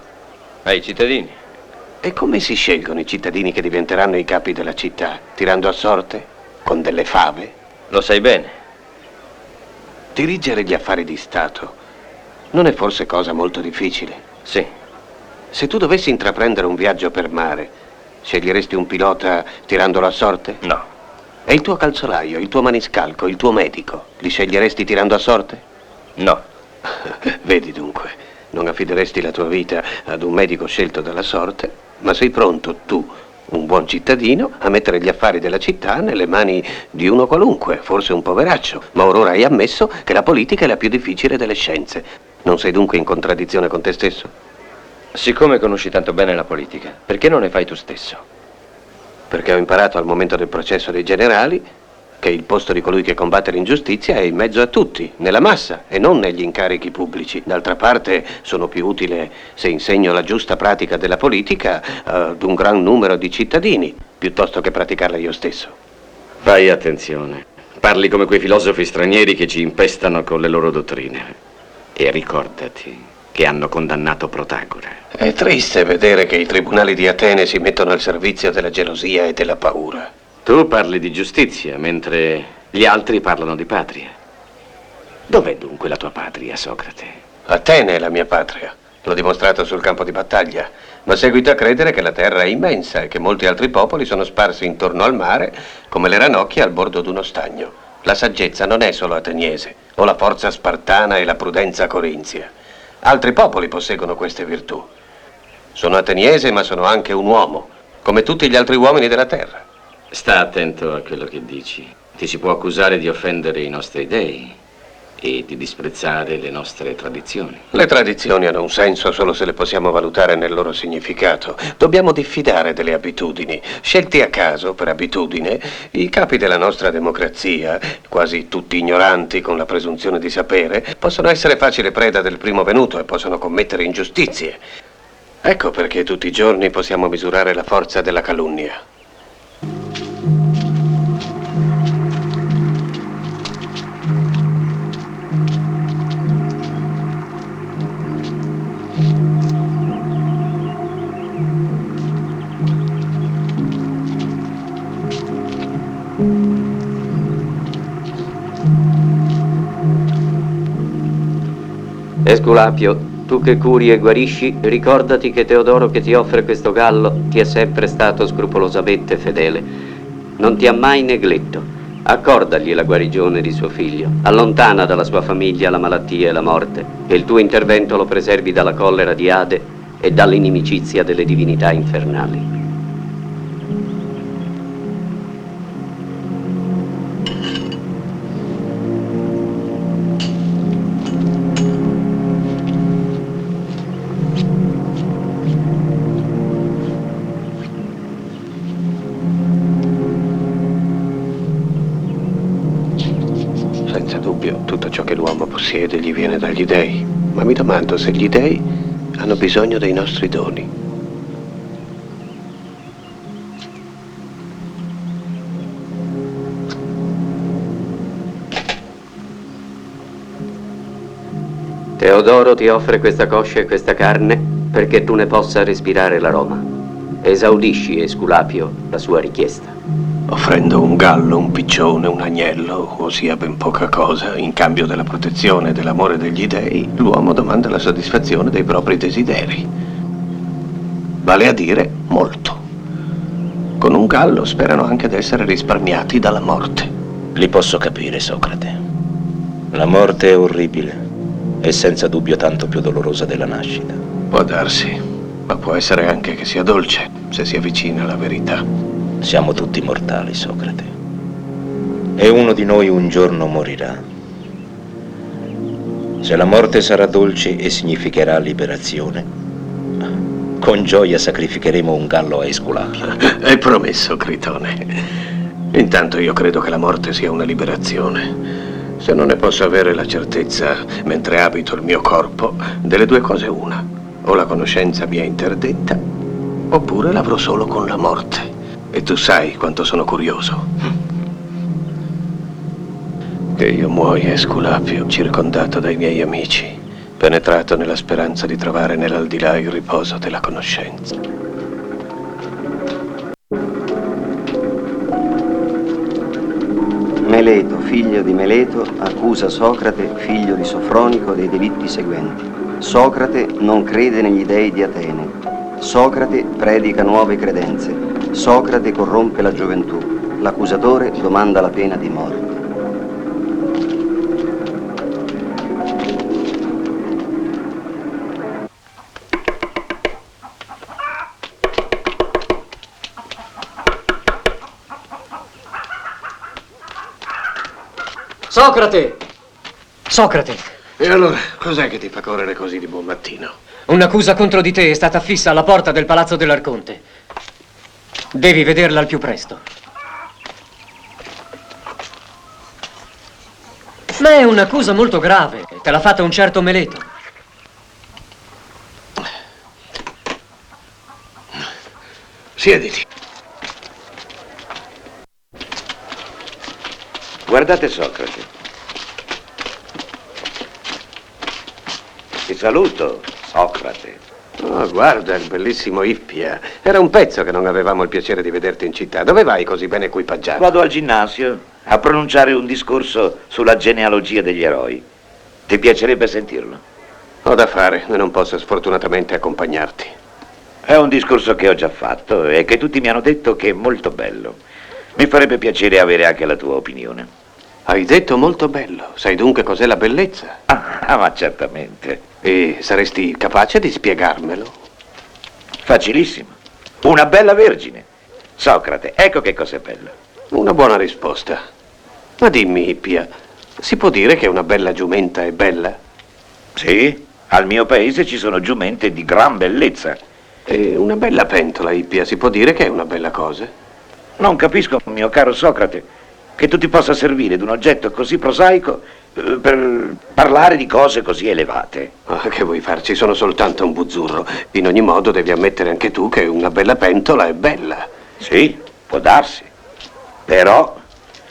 Ai cittadini. E come si scelgono i cittadini che diventeranno i capi della città? Tirando a sorte? Con delle fave? Lo sai bene. Dirigere gli affari di Stato non è forse cosa molto difficile? Sì. Se tu dovessi intraprendere un viaggio per mare, sceglieresti un pilota tirandolo a sorte? No. E il tuo calzolaio, il tuo maniscalco, il tuo medico, li sceglieresti tirando a sorte? No. Vedi dunque, non affideresti la tua vita ad un medico scelto dalla sorte, ma sei pronto tu, un buon cittadino, a mettere gli affari della città nelle mani di uno qualunque, forse un poveraccio, ma orora hai ammesso che la politica è la più difficile delle scienze. Non sei dunque in contraddizione con te stesso? Siccome conosci tanto bene la politica, perché non ne fai tu stesso? Perché ho imparato al momento del processo dei generali che il posto di colui che combatte l'ingiustizia è in mezzo a tutti, nella massa e non negli incarichi pubblici. D'altra parte sono più utile se insegno la giusta pratica della politica ad un gran numero di cittadini, piuttosto che praticarla io stesso. Fai attenzione. Parli come quei filosofi stranieri che ci impestano con le loro dottrine. E ricordati che hanno condannato Protagora. È triste vedere che i tribunali di Atene si mettono al servizio della gelosia e della paura. Tu parli di giustizia, mentre gli altri parlano di patria. Dov'è dunque la tua patria, Socrate? Atene è la mia patria. L'ho dimostrato sul campo di battaglia. Ma seguito a credere che la terra è immensa e che molti altri popoli sono sparsi intorno al mare come le ranocchie al bordo d'uno stagno. La saggezza non è solo ateniese, o la forza spartana e la prudenza corinzia. Altri popoli posseggono queste virtù. Sono ateniese, ma sono anche un uomo, come tutti gli altri uomini della terra. Sta attento a quello che dici. Ti si può accusare di offendere i nostri dei e di disprezzare le nostre tradizioni. Le tradizioni hanno un senso solo se le possiamo valutare nel loro significato. Dobbiamo diffidare delle abitudini. Scelti a caso, per abitudine, i capi della nostra democrazia, quasi tutti ignoranti con la presunzione di sapere, possono essere facile preda del primo venuto e possono commettere ingiustizie. Ecco perché tutti i giorni possiamo misurare la forza della calunnia. Esculapio, tu che curi e guarisci, ricordati che Teodoro che ti offre questo gallo ti è sempre stato scrupolosamente fedele. Non ti ha mai negletto. Accordagli la guarigione di suo figlio. Allontana dalla sua famiglia la malattia e la morte, e il tuo intervento lo preservi dalla collera di Ade e dall'inimicizia delle divinità infernali. Senza dubbio, tutto ciò che l'uomo possiede gli viene dagli dèi, ma mi domando se gli dèi hanno bisogno dei nostri doni. Teodoro ti offre questa coscia e questa carne perché tu ne possa respirare l'aroma. Esaudisci, Esculapio, la sua richiesta. Offrendo un gallo, un piccione, un agnello, ossia ben poca cosa, in cambio della protezione e dell'amore degli dei, l'uomo domanda la soddisfazione dei propri desideri. Vale a dire, molto. Con un gallo sperano anche di essere risparmiati dalla morte. Li posso capire, Socrate. La morte è orribile e senza dubbio tanto più dolorosa della nascita. Può darsi, ma può essere anche che sia dolce se si avvicina alla verità. Siamo tutti mortali, Socrate. E uno di noi un giorno morirà. Se la morte sarà dolce e significherà liberazione, con gioia sacrificheremo un gallo a Esculapio. È promesso, Critone. Intanto io credo che la morte sia una liberazione. Se non ne posso avere la certezza mentre abito il mio corpo, delle due cose una. O la conoscenza mi è interdetta, oppure l'avrò solo con la morte. E tu sai quanto sono curioso. Che io muoia, Esculapio, circondato dai miei amici, penetrato nella speranza di trovare nell'aldilà il riposo della conoscenza. Meleto, figlio di Meleto, accusa Socrate, figlio di Sofronico, dei delitti seguenti. Socrate non crede negli dei di Atene. Socrate predica nuove credenze. Socrate corrompe la gioventù. L'accusatore domanda la pena di morte. Socrate! Socrate! E allora, cos'è che ti fa correre così di buon mattino? Un'accusa contro di te è stata fissa alla porta del palazzo dell'Arconte. Devi vederla al più presto. Ma è un'accusa molto grave. Te l'ha fatta un certo Meleto. Siediti. Guardate Socrate. Ti saluto, Socrate. Oh, guarda il bellissimo Ippia. Era un pezzo che non avevamo il piacere di vederti in città. Dove vai così ben equipaggiato? Vado al ginnasio a pronunciare un discorso sulla genealogia degli eroi. Ti piacerebbe sentirlo? Ho da fare e non posso sfortunatamente accompagnarti. È un discorso che ho già fatto e che tutti mi hanno detto che è molto bello. Mi farebbe piacere avere anche la tua opinione. Hai detto molto bello. Sai dunque cos'è la bellezza? Ah, ma certamente. E saresti capace di spiegarmelo? Facilissimo. Una bella vergine. Socrate, ecco che cos'è bello. Una buona risposta. Ma dimmi, Ippia, si può dire che una bella giumenta è bella? Sì, al mio paese ci sono giumente di gran bellezza. E una bella pentola, Ippia, si può dire che è una bella cosa? Non capisco, mio caro Socrate, che tu ti possa servire di un oggetto così prosaico per parlare di cose così elevate. Ah, che vuoi farci? Sono soltanto un buzzurro. In ogni modo devi ammettere anche tu che una bella pentola è bella. Sì, può darsi. Però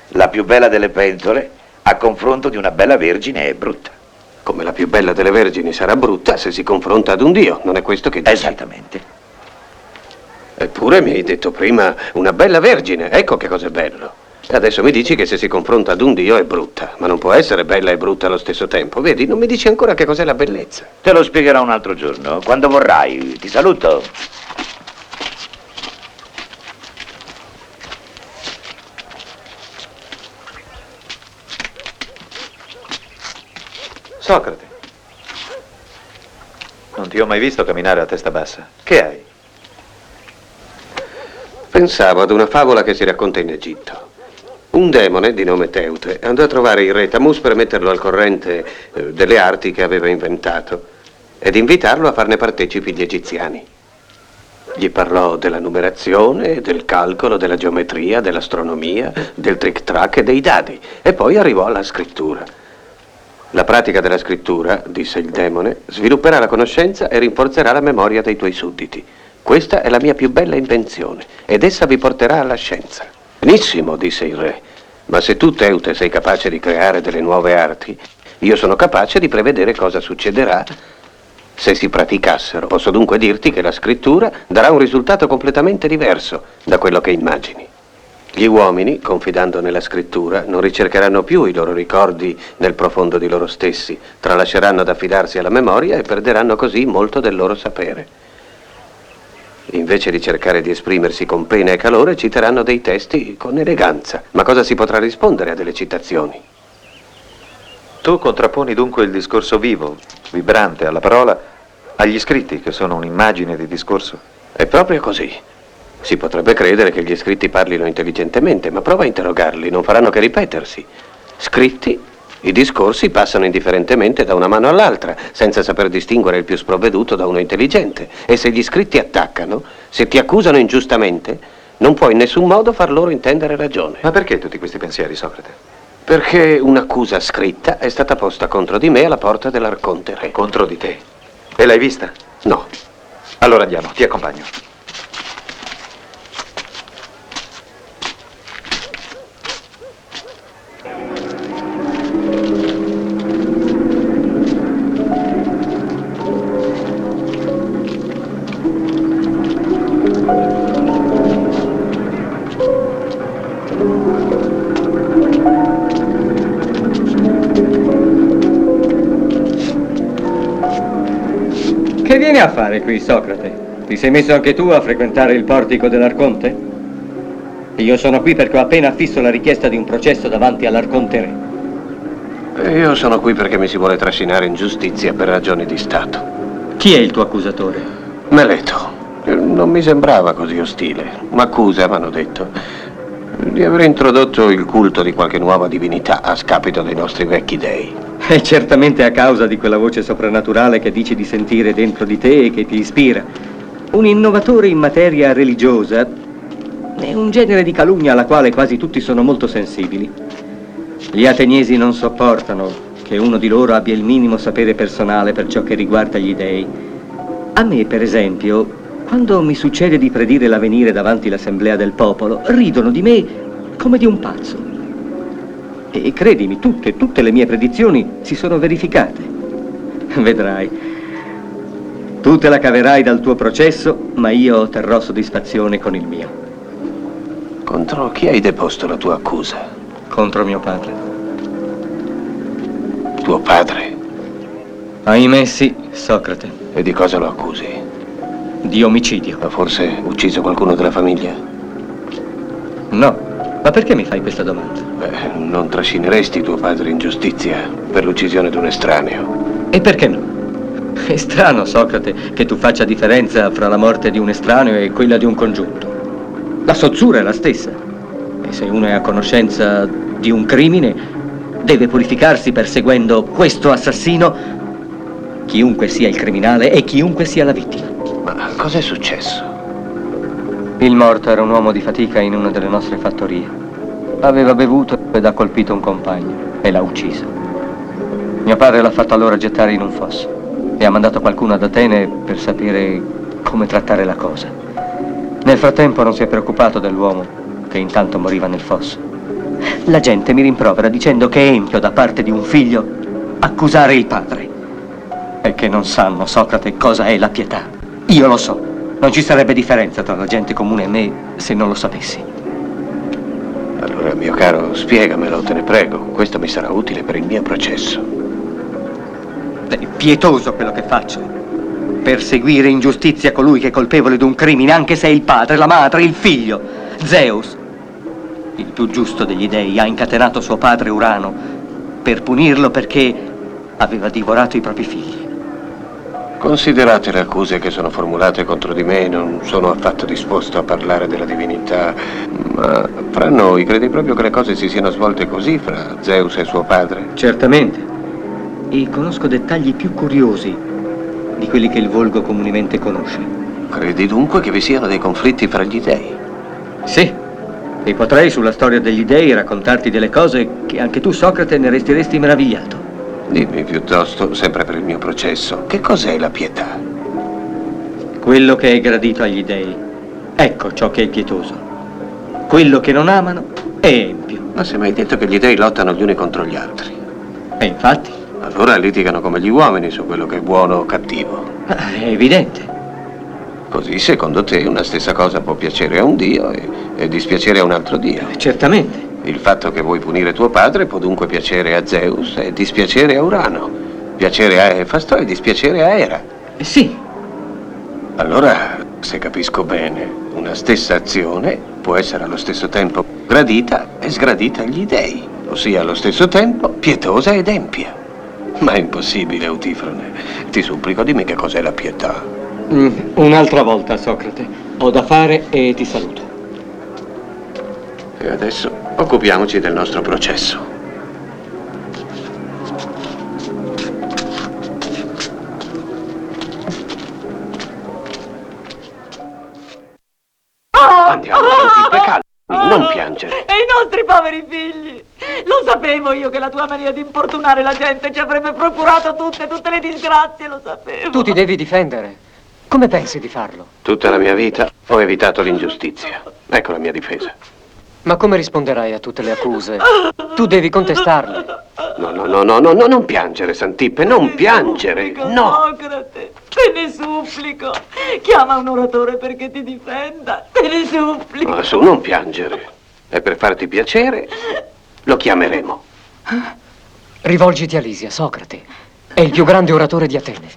la più bella delle pentole a confronto di una bella vergine è brutta. Come la più bella delle vergini sarà brutta se si confronta ad un dio, non è questo che dici? Esattamente. Eppure mi hai detto prima una bella vergine, ecco che cos'è bello. Adesso mi dici che se si confronta ad un dio è brutta, ma non può essere bella e brutta allo stesso tempo. Vedi, non mi dici ancora che cos'è la bellezza. Te lo spiegherò un altro giorno, quando vorrai. Ti saluto. Socrate, non ti ho mai visto camminare a testa bassa. Che hai? Pensavo ad una favola che si racconta in Egitto. Un demone di nome Teute andò a trovare il re Tamus per metterlo al corrente delle arti che aveva inventato ed invitarlo a farne partecipi gli egiziani. Gli parlò della numerazione, del calcolo, della geometria, dell'astronomia, del trick-track e dei dadi e poi arrivò alla scrittura. La pratica della scrittura, disse il demone, svilupperà la conoscenza e rinforzerà la memoria dei tuoi sudditi. Questa è la mia più bella invenzione ed essa vi porterà alla scienza. Benissimo, disse il re, ma se tu, Teute, sei capace di creare delle nuove arti, Io sono capace di prevedere cosa succederà se si praticassero. Posso dunque dirti che la scrittura darà un risultato completamente diverso da quello che immagini. Gli uomini, confidando nella scrittura, non ricercheranno più i loro ricordi nel profondo di loro stessi, tralasceranno ad affidarsi alla memoria e perderanno così molto del loro sapere. Invece di cercare di esprimersi con pena e calore, citeranno dei testi con eleganza. Ma cosa si potrà rispondere a delle citazioni? Tu contrapponi dunque il discorso vivo, vibrante alla parola, agli scritti, che sono un'immagine di discorso? È proprio così. Si potrebbe credere che gli scritti parlino intelligentemente, ma prova a interrogarli, non faranno che ripetersi. Scritti, i discorsi passano indifferentemente da una mano all'altra, senza saper distinguere il più sprovveduto da uno intelligente. E se gli scritti attaccano, se ti accusano ingiustamente, non puoi in nessun modo far loro intendere ragione. Ma perché tutti questi pensieri, Socrate? Perché un'accusa scritta è stata posta contro di me alla porta dell'Arconte Re. Contro di te? E l'hai vista? No. Allora andiamo, ti accompagno. Che vieni a fare qui, Socrate? Ti sei messo anche tu a frequentare il portico dell'Arconte? Io sono qui perché ho appena affisso la richiesta di un processo davanti all'Arconte Re. E io sono qui perché mi si vuole trascinare in giustizia per ragioni di Stato. Chi è il tuo accusatore? Meleto. Non mi sembrava così ostile. M'accusa, m'hanno detto, di aver introdotto il culto di qualche nuova divinità a scapito dei nostri vecchi dei. È certamente a causa di quella voce soprannaturale che dici di sentire dentro di te e che ti ispira. Un innovatore in materia religiosa è un genere di calunnia alla quale quasi tutti sono molto sensibili. Gli ateniesi non sopportano che uno di loro abbia il minimo sapere personale per ciò che riguarda gli dei. A me, per esempio, quando mi succede di predire l'avvenire davanti l'assemblea del popolo, ridono di me come di un pazzo. E credimi, tutte le mie predizioni si sono verificate. Vedrai. Tu te la caverai dal tuo processo, ma io otterrò soddisfazione con il mio. Contro chi hai deposto la tua accusa? Contro mio padre. Tuo padre? Ahimè sì, Socrate. E di cosa lo accusi? Di omicidio. Ha forse ucciso qualcuno della famiglia? No. Ma perché mi fai questa domanda? Beh, non trascineresti tuo padre in giustizia per l'uccisione di un estraneo. E perché no? È strano, Socrate, che tu faccia differenza fra la morte di un estraneo e quella di un congiunto. La sozzura è la stessa. E se uno è a conoscenza di un crimine, deve purificarsi perseguendo questo assassino, chiunque sia il criminale e chiunque sia la vittima. Ma cos'è successo? Il morto era un uomo di fatica in una delle nostre fattorie. Aveva bevuto ed ha colpito un compagno e l'ha ucciso. Mio padre l'ha fatto allora gettare in un fosso e ha mandato qualcuno ad Atene per sapere come trattare la cosa. Nel frattempo non si è preoccupato dell'uomo che intanto moriva nel fosso. La gente mi rimprovera dicendo che è empio da parte di un figlio accusare il padre e che non sanno, Socrate, cosa è la pietà. Io lo so. Non ci sarebbe differenza tra la gente comune e me se non lo sapessi. Allora, mio caro, spiegamelo, te ne prego. Questo mi sarà utile per il mio processo. È pietoso quello che faccio. Perseguire in giustizia colui che è colpevole di un crimine, anche se è il padre, la madre, il figlio. Zeus, il più giusto degli dei, ha incatenato suo padre Urano per punirlo perché aveva divorato i propri figli. Considerate le accuse che sono formulate contro di me, non sono affatto disposto a parlare della divinità, ma fra noi credi proprio che le cose si siano svolte così fra Zeus e suo padre? Certamente. E conosco dettagli più curiosi di quelli che il volgo comunemente conosce. Credi dunque che vi siano dei conflitti fra gli dei? Sì. E potrei sulla storia degli dei raccontarti delle cose che anche tu, Socrate, ne resteresti meravigliato. Dimmi piuttosto, sempre per il mio processo, che cos'è la pietà? Quello che è gradito agli dei. Ecco ciò che è pietoso. Quello che non amano è empio. Ma se mi hai detto che gli dei lottano gli uni contro gli altri. E infatti, Allora litigano come gli uomini su quello che è buono o cattivo. È evidente. Così, secondo te, una stessa cosa può piacere a un dio e dispiacere a un altro dio. Certamente. Il fatto che vuoi punire tuo padre può dunque piacere a Zeus e dispiacere a Urano. Piacere a Efasto e dispiacere a Era. Sì. Allora, se capisco bene, una stessa azione può essere allo stesso tempo gradita e sgradita agli dei, ossia allo stesso tempo pietosa ed empia. Ma è impossibile, Eutifrone. Ti supplico, dimmi che cos'è la pietà. Un'altra volta, Socrate. Ho da fare e ti saluto. E adesso occupiamoci del nostro processo. Andiamo avanti, calmi, non piangere. E i nostri poveri figli? Lo sapevo io che la tua mania di importunare la gente ci avrebbe procurato tutte le disgrazie, lo sapevo. Tu ti devi difendere. Come pensi di farlo? Tutta la mia vita ho evitato l'ingiustizia. Ecco la mia difesa. Ma come risponderai a tutte le accuse? Tu devi contestarle. No, non piangere, Santippe, non piangere, no. Socrate, te ne supplico. Chiama un oratore perché ti difenda. Te ne supplico. Ma su, non piangere. E per farti piacere, lo chiameremo. Rivolgiti a Lisia, Socrate. È il più grande oratore di Atene.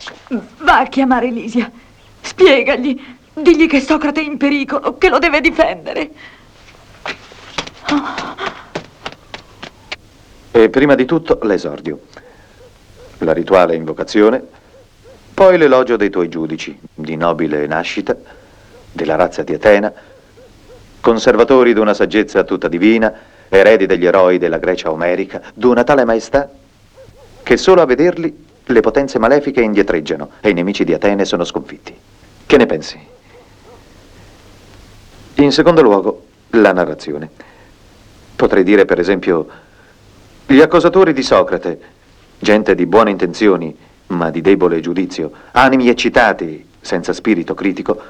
Va a chiamare Lisia. Spiegagli. Digli che Socrate è in pericolo, che lo deve difendere. E prima di tutto l'esordio, la rituale invocazione, poi l'elogio dei tuoi giudici, di nobile nascita, della razza di Atena, conservatori d'una saggezza tutta divina, eredi degli eroi della Grecia omerica, d'una tale maestà che solo a vederli le potenze malefiche indietreggiano e i nemici di Atene sono sconfitti. Che ne pensi? In secondo luogo, la narrazione. Potrei dire, per esempio, gli accusatori di Socrate, gente di buone intenzioni, ma di debole giudizio, animi eccitati, senza spirito critico,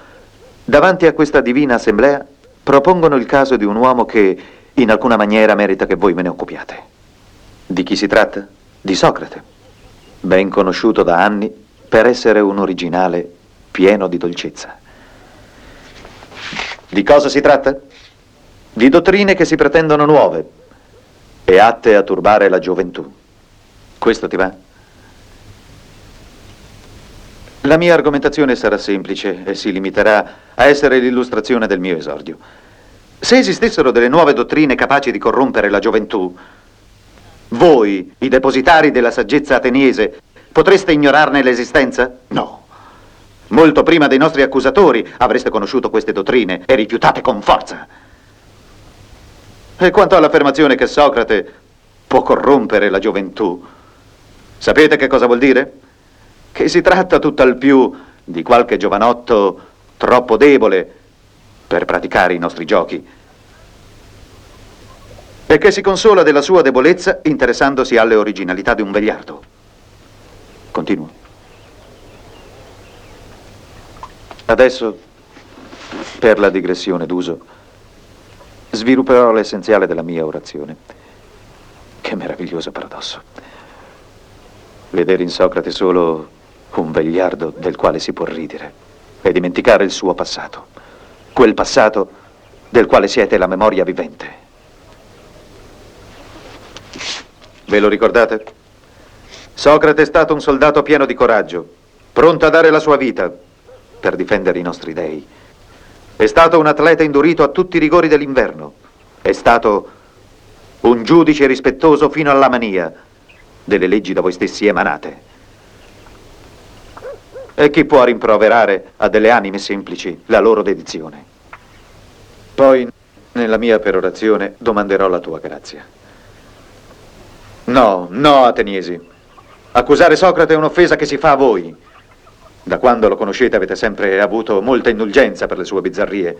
davanti a questa divina assemblea propongono il caso di un uomo che in alcuna maniera merita che voi me ne occupiate. Di chi si tratta? Di Socrate, ben conosciuto da anni per essere un originale pieno di dolcezza. Di cosa si tratta? Di dottrine che si pretendono nuove e atte a turbare la gioventù. Questo ti va? La mia argomentazione sarà semplice e si limiterà a essere l'illustrazione del mio esordio. Se esistessero delle nuove dottrine capaci di corrompere la gioventù, voi, i depositari della saggezza ateniese, potreste ignorarne l'esistenza? No. Molto prima dei nostri accusatori avreste conosciuto queste dottrine e rifiutate con forza. E quanto all'affermazione che Socrate può corrompere la gioventù, sapete che cosa vuol dire? Che si tratta tutt'al più di qualche giovanotto troppo debole per praticare i nostri giochi e che si consola della sua debolezza interessandosi alle originalità di un vegliardo. Continuo. Adesso, per la digressione d'uso, svilupperò l'essenziale della mia orazione. Che meraviglioso paradosso. Vedere in Socrate solo un vegliardo del quale si può ridere e dimenticare il suo passato. Quel passato del quale siete la memoria vivente. Ve lo ricordate? Socrate è stato un soldato pieno di coraggio, pronto a dare la sua vita per difendere i nostri dei. È stato un atleta indurito a tutti i rigori dell'inverno. È stato un giudice rispettoso fino alla mania delle leggi da voi stessi emanate. E chi può rimproverare a delle anime semplici la loro dedizione? Poi, nella mia perorazione, domanderò la tua grazia. No, ateniesi. Accusare Socrate è un'offesa che si fa a voi. Da quando lo conoscete avete sempre avuto molta indulgenza per le sue bizzarrie.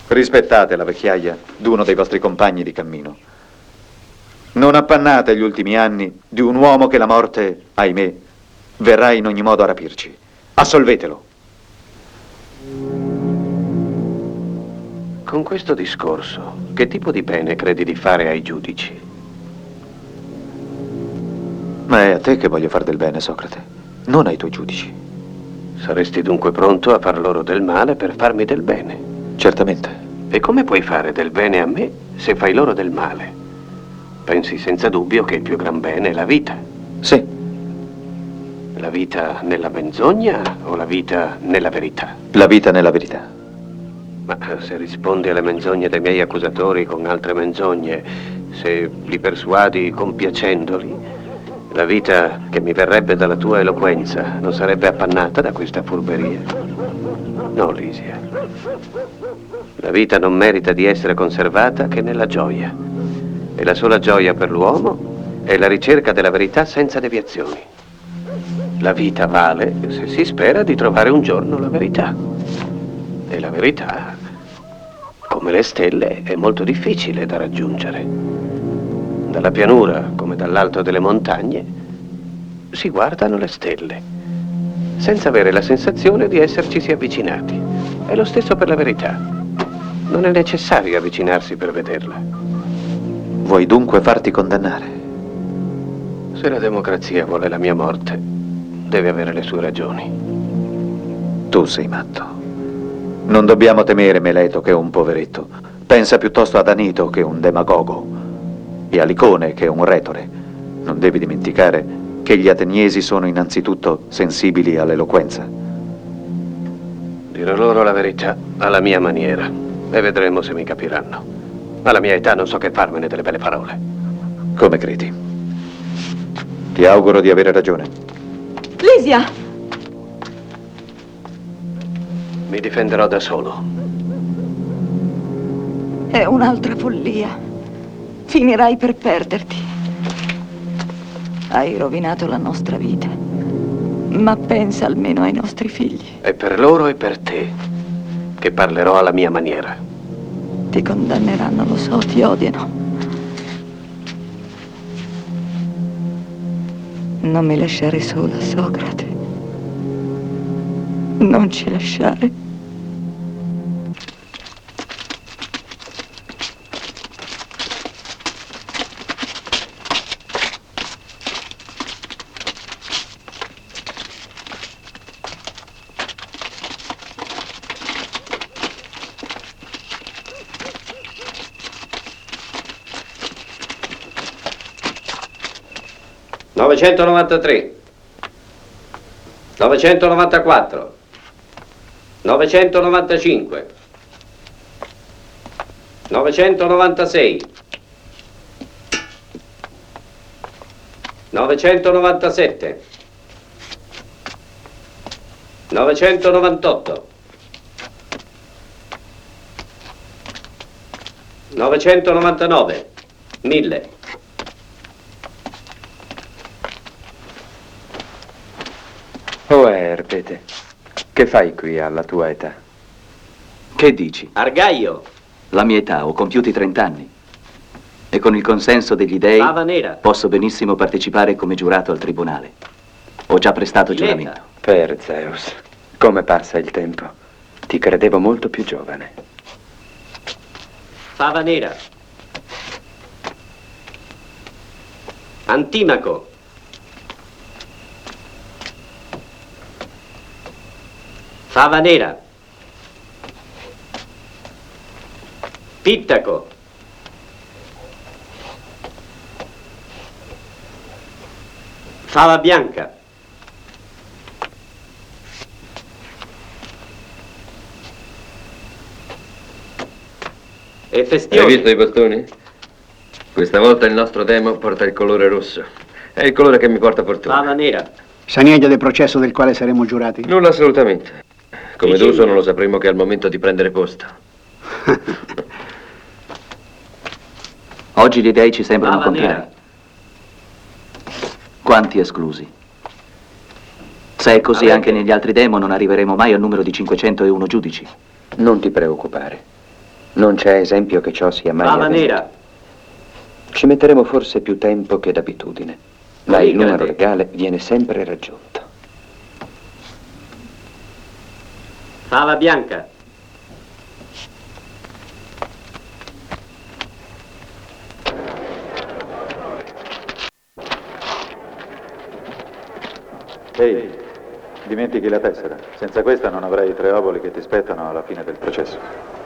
Rispettate la vecchiaia d'uno dei vostri compagni di cammino. Non appannate gli ultimi anni di un uomo che la morte, ahimè, verrà in ogni modo a rapirci. Assolvetelo. Con questo discorso, che tipo di bene credi di fare ai giudici? Ma è a te che voglio far del bene, Socrate, non ai tuoi giudici. Saresti dunque pronto a far loro del male per farmi del bene? Certamente. E come puoi fare del bene a me se fai loro del male? Pensi senza dubbio che il più gran bene è la vita. Sì. La vita nella menzogna o la vita nella verità? La vita nella verità. Ma se rispondi alle menzogne dei miei accusatori con altre menzogne, se li persuadi compiacendoli, la vita che mi verrebbe dalla tua eloquenza non sarebbe appannata da questa furberia? No, Lisia. La vita non merita di essere conservata che nella gioia. E la sola gioia per l'uomo è la ricerca della verità senza deviazioni. La vita vale se si spera di trovare un giorno la verità. E la verità, come le stelle, è molto difficile da raggiungere. Dalla pianura, come dall'alto delle montagne, si guardano le stelle, senza avere la sensazione di essercisi avvicinati. È lo stesso per la verità. Non è necessario avvicinarsi per vederla. Vuoi dunque farti condannare? Se la democrazia vuole la mia morte, deve avere le sue ragioni. Tu sei matto. Non dobbiamo temere Meleto, che è un poveretto. Pensa piuttosto ad Anito, che è un demagogo, e a Licone, che è un retore. Non devi dimenticare che gli ateniesi sono innanzitutto sensibili all'eloquenza. Dirò loro la verità alla mia maniera e vedremo se mi capiranno. Alla mia età non so che farmene delle belle parole. Come credi? Ti auguro di avere ragione. Lisia! Mi difenderò da solo. È un'altra follia. Finirai per perderti. Hai rovinato la nostra vita. Ma pensa almeno ai nostri figli. È per loro e per te che parlerò alla mia maniera. Ti condanneranno, lo so, ti odiano. Non mi lasciare sola, Socrate. Non ci lasciare. (993) 994 995 996 997 998 999 1000. Oh, Erpete, che fai qui alla tua età? Che dici? Argaio. La mia età, ho compiuti 30 anni. E con il consenso degli dei Fava nera. posso benissimo partecipare come giurato al tribunale. Ho già prestato giuramento. Per Zeus, come passa il tempo. Ti credevo molto più giovane. Fava nera. Antimaco. Fava nera. Pittaco. Fava bianca. E festione. Hai visto i bastoni? Questa volta il nostro demo porta il colore rosso. È il colore che mi porta fortuna. Fava nera. Sa niente del processo del quale saremo giurati? Nulla assolutamente. Come Vicino. d'uso non lo sapremo che al momento di prendere posto. Oggi gli dei ci sembrano Fava contrari. nera. Quanti esclusi? Se è così anche negli altri demo non arriveremo mai al numero di 501 giudici. Non ti preoccupare. Non c'è esempio che ciò sia mai Fava avvenuto. nera. Ci metteremo forse più tempo che d'abitudine, ma il Poligrate. numero legale viene sempre raggiunto. Fava bianca. Ehi, dimentichi la tessera. Senza questa non avrai i 3 oboli che ti spettano alla fine del processo.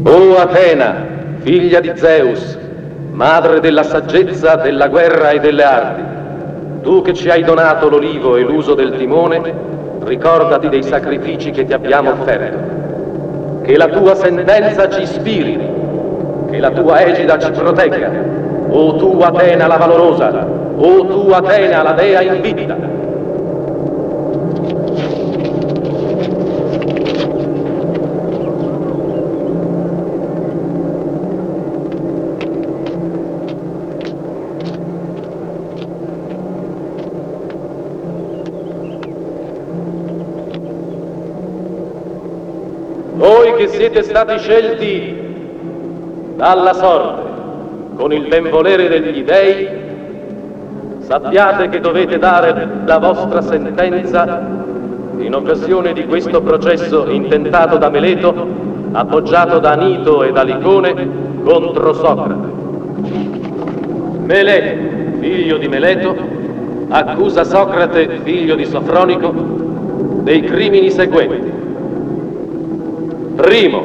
O Atena, figlia di Zeus, madre della saggezza, della guerra e delle arti, tu che ci hai donato l'olivo e l'uso del timone, ricordati dei sacrifici che ti abbiamo offerto. Che la tua sentenza ci ispiri, che la tua egida ci protegga. O tu Atena la valorosa, o tu Atena la dea invicta. Voi che siete stati scelti dalla sorte con il benvolere degli dei, sappiate che dovete dare la vostra sentenza in occasione di questo processo intentato da Meleto, appoggiato da Anito e da Licone contro Socrate. Meleto, figlio di Meleto, accusa Socrate, figlio di Sofronico, dei crimini seguenti. Primo,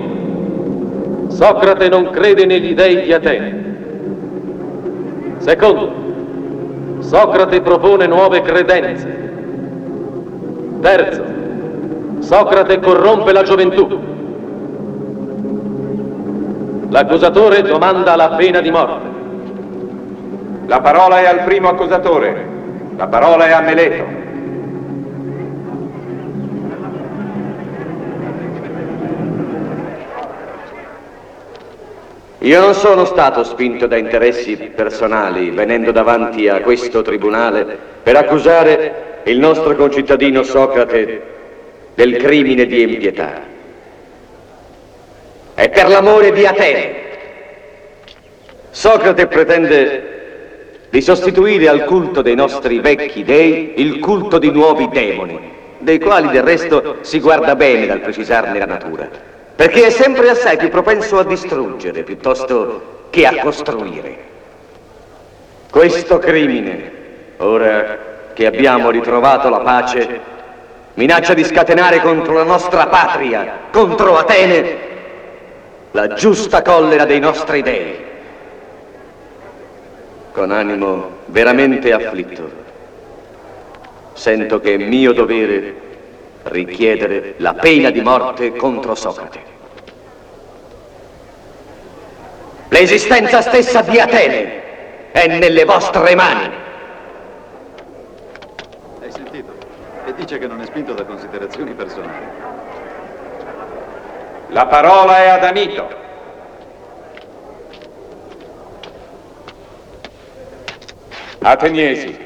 Socrate non crede negli dei di Atene. Secondo, Socrate propone nuove credenze. Terzo, Socrate corrompe la gioventù. L'accusatore domanda la pena di morte. La parola è al primo accusatore. La parola è a Meleto. Io non sono stato spinto da interessi personali venendo davanti a questo tribunale per accusare il nostro concittadino Socrate del crimine di impietà. È per l'amore di Atene. Socrate pretende di sostituire al culto dei nostri vecchi dei il culto di nuovi demoni, dei quali del resto si guarda bene dal precisarne la natura. Perché è sempre assai più propenso a distruggere piuttosto che a costruire. Questo crimine, ora che abbiamo ritrovato la pace, minaccia di scatenare contro la nostra patria, contro Atene, la giusta collera dei nostri dei. Con animo veramente afflitto, sento che è mio dovere richiedere la pena di morte contro Socrate. L'esistenza stessa di Atene è nelle vostre mani. Hai sentito? E dice che non è spinto da considerazioni personali. La parola è ad Anito. Ateniesi,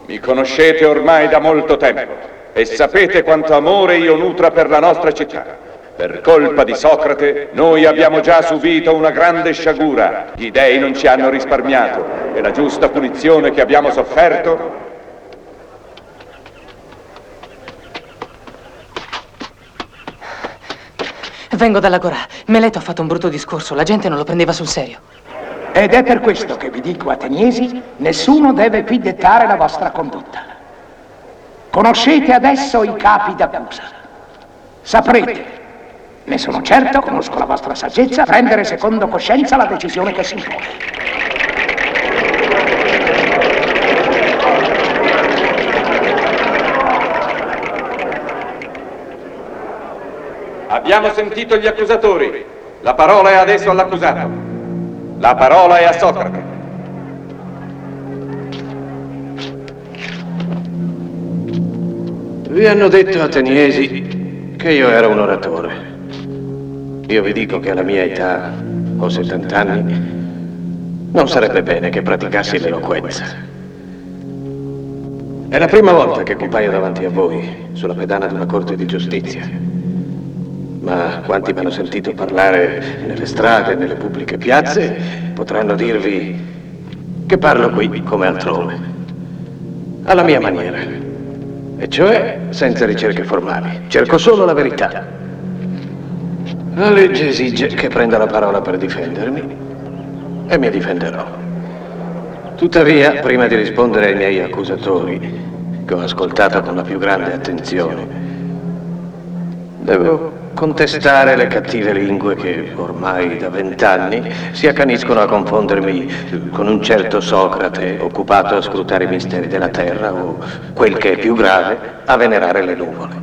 Mi conoscete ormai da molto tempo e sapete quanto amore io nutra per la nostra città. Per colpa di Socrate noi abbiamo già subito una grande sciagura. Gli dei non ci hanno risparmiato e la giusta punizione che abbiamo sofferto. Vengo dall'Agorà. Meleto ha fatto un brutto discorso, la gente non lo prendeva sul serio. Ed è per questo che vi dico, ateniesi, nessuno deve qui dettare la vostra condotta. Conoscete adesso i capi d'accusa. Saprete, ne sono certo, conosco la vostra saggezza, prendere secondo coscienza la decisione che si impone. Abbiamo sentito gli accusatori. La parola è adesso all'accusato. La parola è a Socrate. Vi hanno detto, ateniesi, che io ero un oratore. Io vi dico che alla mia età, ho 70 anni, non sarebbe bene che praticassi l'eloquenza. È la prima volta che compaio davanti a voi, sulla pedana di una corte di giustizia. Ma quanti mi hanno sentito parlare nelle strade, nelle pubbliche piazze, potranno dirvi che parlo qui come altrove, alla mia maniera, e cioè senza ricerche formali. Cerco solo la verità. La legge esige che prenda la parola per difendermi e mi difenderò. Tuttavia, prima di rispondere ai miei accusatori, che ho ascoltato con la più grande attenzione, devo contestare le cattive lingue che ormai da 20 anni si accaniscono a confondermi con un certo Socrate occupato a scrutare i misteri della terra o, quel che è più grave, a venerare le nuvole.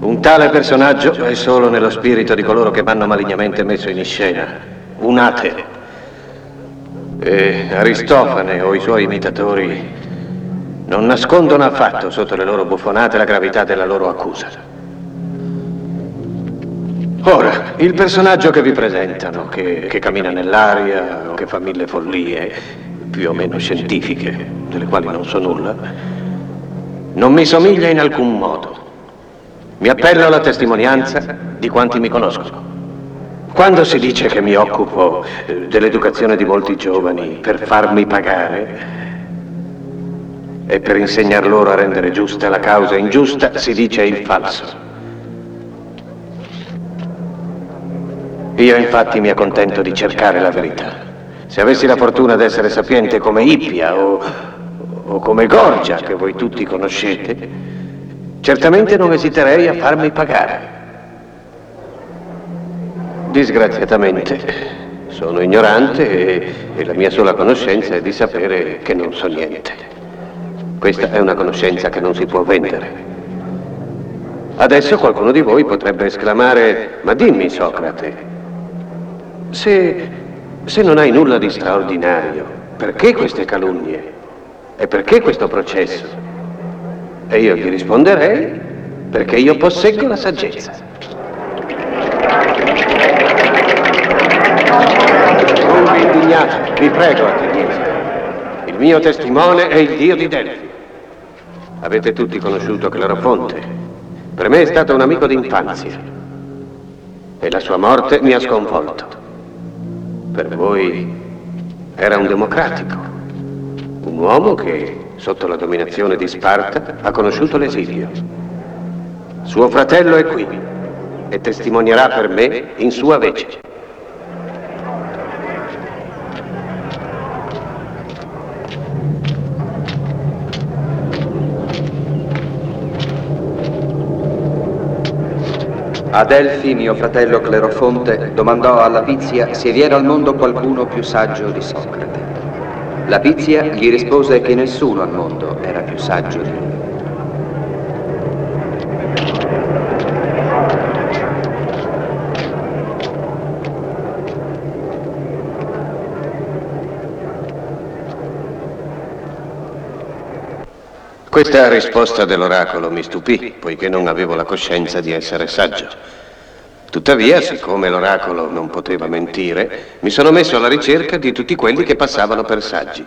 Un tale personaggio è solo nello spirito di coloro che m'hanno malignamente messo in scena, un ateo. E Aristofane o i suoi imitatori non nascondono affatto sotto le loro buffonate la gravità della loro accusa. Ora, il personaggio che vi presentano, che cammina nell'aria o che fa mille follie, più o meno scientifiche, delle quali non so nulla, non mi somiglia in alcun modo. Mi appello alla testimonianza di quanti mi conoscono. Quando si dice che mi occupo dell'educazione di molti giovani per farmi pagare e per insegnar loro a rendere giusta la causa ingiusta, si dice il falso. Io infatti mi accontento di cercare la verità. Se avessi la fortuna di essere sapiente come Ippia o come Gorgia, che voi tutti conoscete, certamente non esiterei a farmi pagare. Disgraziatamente sono ignorante e la mia sola conoscenza è di sapere che non so niente. Questa è una conoscenza che non si può vendere. Adesso qualcuno di voi potrebbe esclamare: ma dimmi, Socrate, se non hai nulla di straordinario, perché queste calunnie? E perché questo processo? E io gli risponderei: perché io posseggo la saggezza. Non vi indignate, vi prego, ateniesi. Il mio testimone è il dio di Delfi. Avete tutti conosciuto Clerofonte. Per me è stato un amico d'infanzia e la sua morte mi ha sconvolto. Per voi era un democratico, un uomo che, sotto la dominazione di Sparta, ha conosciuto l'esilio. Suo fratello è qui e testimonierà per me in sua vece. A Delfi mio fratello Clerofonte domandò alla Pizia se vi era al mondo qualcuno più saggio di Socrate. La Pizia gli rispose che nessuno al mondo era più saggio di lui. Questa risposta dell'oracolo mi stupì, poiché non avevo la coscienza di essere saggio. Tuttavia, siccome l'oracolo non poteva mentire, mi sono messo alla ricerca di tutti quelli che passavano per saggi.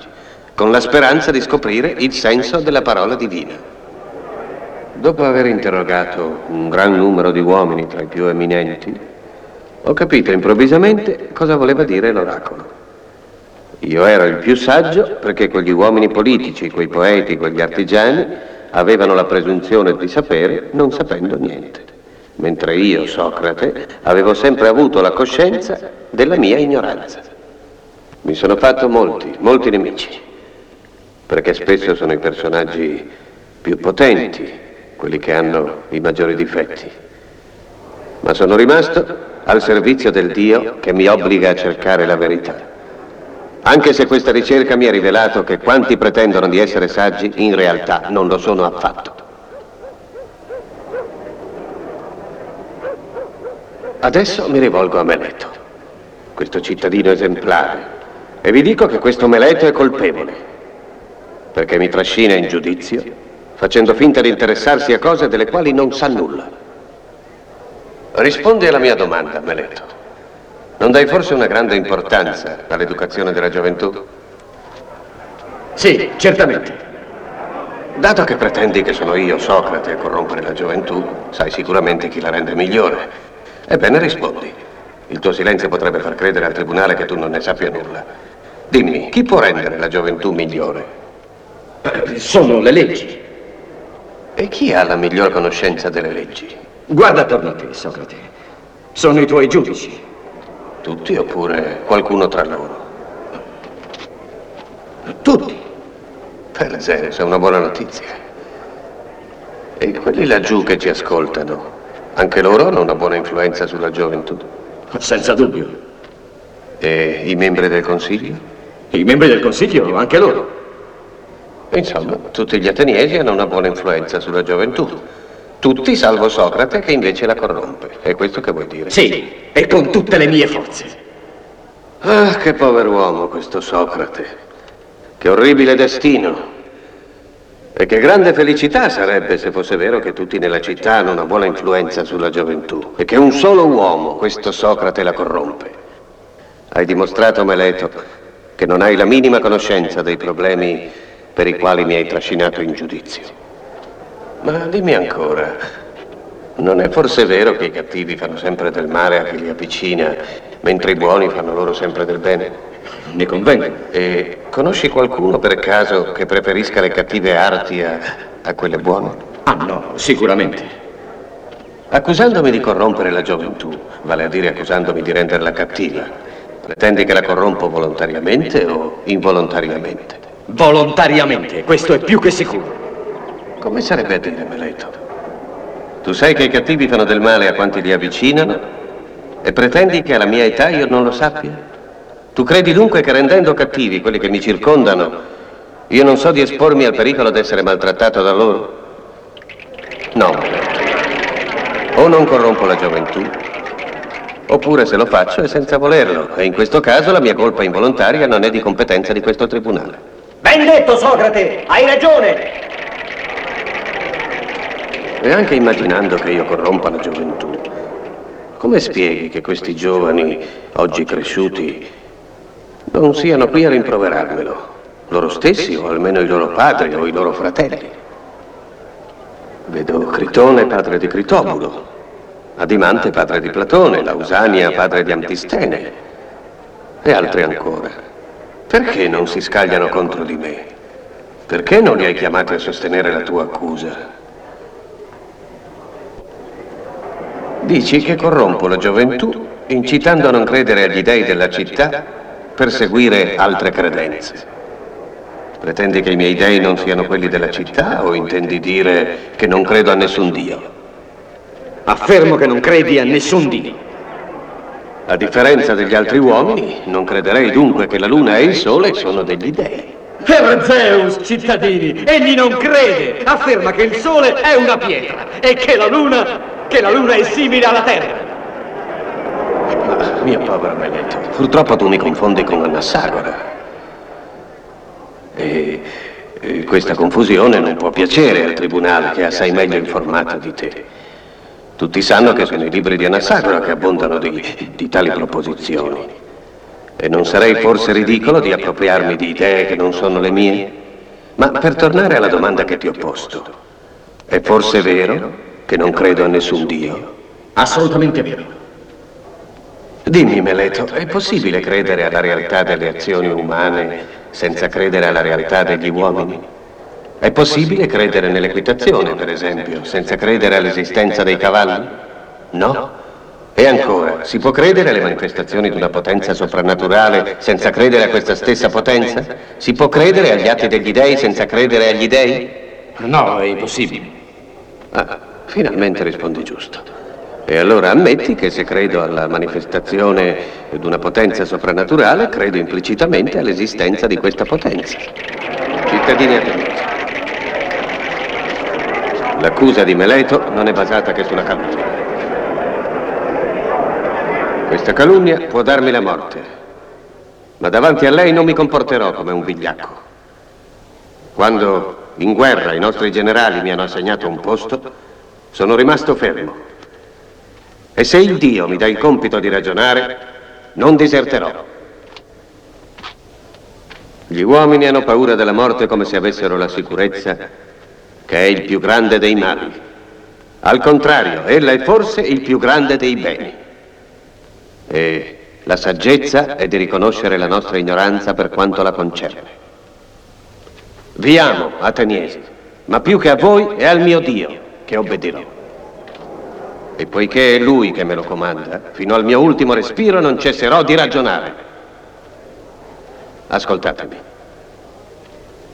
con la speranza di scoprire il senso della parola divina. Dopo aver interrogato un gran numero di uomini tra i più eminenti, ho capito improvvisamente cosa voleva dire l'oracolo. Io ero il più saggio perché quegli uomini politici, quei poeti, quegli artigiani avevano la presunzione di sapere non sapendo niente, mentre io, Socrate, avevo sempre avuto la coscienza della mia ignoranza. Mi sono fatto molti nemici, perché spesso sono i personaggi più potenti, quelli che hanno i maggiori difetti. Ma sono rimasto al servizio del Dio che mi obbliga a cercare la verità. Anche se questa ricerca mi ha rivelato che quanti pretendono di essere saggi in realtà non lo sono affatto. Adesso mi rivolgo a Meleto, questo cittadino esemplare, e vi dico che questo Meleto è colpevole, perché mi trascina in giudizio, facendo finta di interessarsi a cose delle quali non sa nulla. Rispondi alla mia domanda, Meleto. Non dai forse una grande importanza all'educazione della gioventù? Sì, certamente. Dato che pretendi che sono io, Socrate, a corrompere la gioventù, sai sicuramente chi la rende migliore. Ebbene, rispondi. Il tuo silenzio potrebbe far credere al tribunale che tu non ne sappia nulla. Dimmi, chi può rendere la gioventù migliore? Sono le leggi. E chi ha la miglior conoscenza delle leggi? Guarda attorno a te, Socrate. Sono i tuoi giudici. Tutti oppure qualcuno tra loro? Tutti. Per Zeus, è una buona notizia. E quelli laggiù che ci ascoltano, anche loro hanno una buona influenza sulla gioventù? Senza dubbio. E i membri del Consiglio? I membri del Consiglio, anche loro. Insomma, tutti gli ateniesi hanno una buona influenza sulla gioventù. Tutti salvo Socrate che invece la corrompe. È questo che vuoi dire? Sì, e con tutte le mie forze. Ah, che pover'uomo questo Socrate. Che orribile destino. E che grande felicità sarebbe se fosse vero che tutti nella città hanno una buona influenza sulla gioventù e che un solo uomo, questo Socrate, la corrompe. Hai dimostrato, Meleto, che non hai la minima conoscenza dei problemi per i quali mi hai trascinato in giudizio. Ma dimmi ancora, non è forse vero che i cattivi fanno sempre del male a chi li avvicina, mentre i buoni fanno loro sempre del bene? Ne convengo. E conosci qualcuno per caso che preferisca le cattive arti a quelle buone? Ah no, sicuramente. Accusandomi di corrompere la gioventù, vale a dire accusandomi di renderla cattiva, pretendi che la corrompo volontariamente o involontariamente? Volontariamente, questo è più che sicuro. Come sarebbe a dire, Meleto? Tu sai che i cattivi fanno del male a quanti li avvicinano e pretendi che alla mia età io non lo sappia? Tu credi dunque che rendendo cattivi quelli che mi circondano, io non so di espormi al pericolo di essere maltrattato da loro? No. O non corrompo la gioventù, oppure se lo faccio è senza volerlo, e in questo caso la mia colpa involontaria non è di competenza di questo tribunale. Ben detto, Socrate, hai ragione! E anche immaginando che io corrompa la gioventù, come spieghi che questi giovani, oggi cresciuti, non siano qui a rimproverarmelo? Loro stessi, o almeno i loro padri, o i loro fratelli. Vedo Critone, padre di Critobulo, Adimante, padre di Platone, Lausania, padre di Antistene, e altri ancora. Perché non si scagliano contro di me? Perché non li hai chiamati a sostenere la tua accusa? Dici che corrompo la gioventù, incitando a non credere agli dei della città per seguire altre credenze. Pretendi che i miei dei non siano quelli della città o intendi dire che non credo a nessun dio? Affermo che non credi a nessun dio. A differenza degli altri uomini, non crederei dunque che la luna e il sole sono degli dei. Per Zeus, cittadini, egli non crede. Afferma che il sole è una pietra e che la luna è simile alla terra. Ma, mio povero Meleto, purtroppo tu mi confondi con Anassagora. E questa confusione non può piacere al tribunale che è assai meglio informato di te. Tutti sanno che sono i libri di Anassagora che abbondano di tali proposizioni. E non sarei forse ridicolo di appropriarmi di idee che non sono le mie? Ma per tornare alla domanda che ti ho posto, è forse vero che non credo a nessun Dio? Assolutamente vero. Dimmi, Meleto, è possibile credere alla realtà delle azioni umane senza credere alla realtà degli uomini? È possibile credere nell'equitazione, per esempio, senza credere all'esistenza dei cavalli? No? E ancora, si può credere alle manifestazioni di una potenza soprannaturale senza credere a questa stessa potenza? Si può credere agli atti degli dei senza credere agli dei? No, è impossibile. Ah, finalmente rispondi giusto. E allora ammetti che se credo alla manifestazione di una potenza soprannaturale, credo implicitamente all'esistenza di questa potenza. Cittadini ateniesi, l'accusa di Meleto non è basata che sulla calunnia. Questa calunnia può darmi la morte, ma davanti a lei non mi comporterò come un vigliacco. Quando in guerra i nostri generali mi hanno assegnato un posto, sono rimasto fermo. E se il Dio mi dà il compito di ragionare, non diserterò. Gli uomini hanno paura della morte come se avessero la sicurezza che è il più grande dei mali. Al contrario, ella è forse il più grande dei beni. E la saggezza è di riconoscere la nostra ignoranza per quanto la concerne. Vi amo, ateniesi, ma più che a voi è al mio Dio che obbedirò. E poiché è Lui che me lo comanda, fino al mio ultimo respiro non cesserò di ragionare. Ascoltatemi.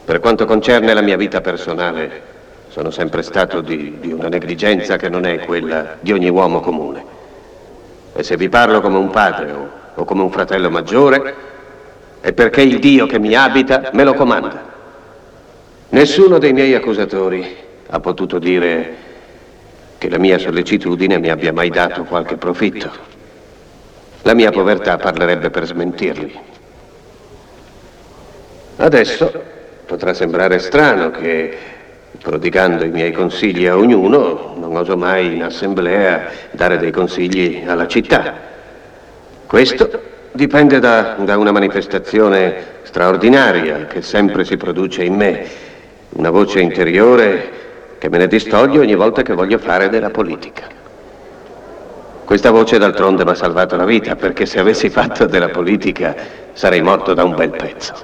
Per quanto concerne la mia vita personale, sono sempre stato di una negligenza che non è quella di ogni uomo comune. E se vi parlo come un padre o come un fratello maggiore, è perché il Dio che mi abita me lo comanda. Nessuno dei miei accusatori ha potuto dire che la mia sollecitudine mi abbia mai dato qualche profitto. La mia povertà parlerebbe per smentirli. Adesso potrà sembrare strano che, prodigando i miei consigli a ognuno, non oso mai in assemblea dare dei consigli alla città. Questo dipende da una manifestazione straordinaria che sempre si produce in me, una voce interiore che me ne distoglie ogni volta che voglio fare della politica. Questa voce d'altronde mi ha salvato la vita, perché se avessi fatto della politica sarei morto da un bel pezzo.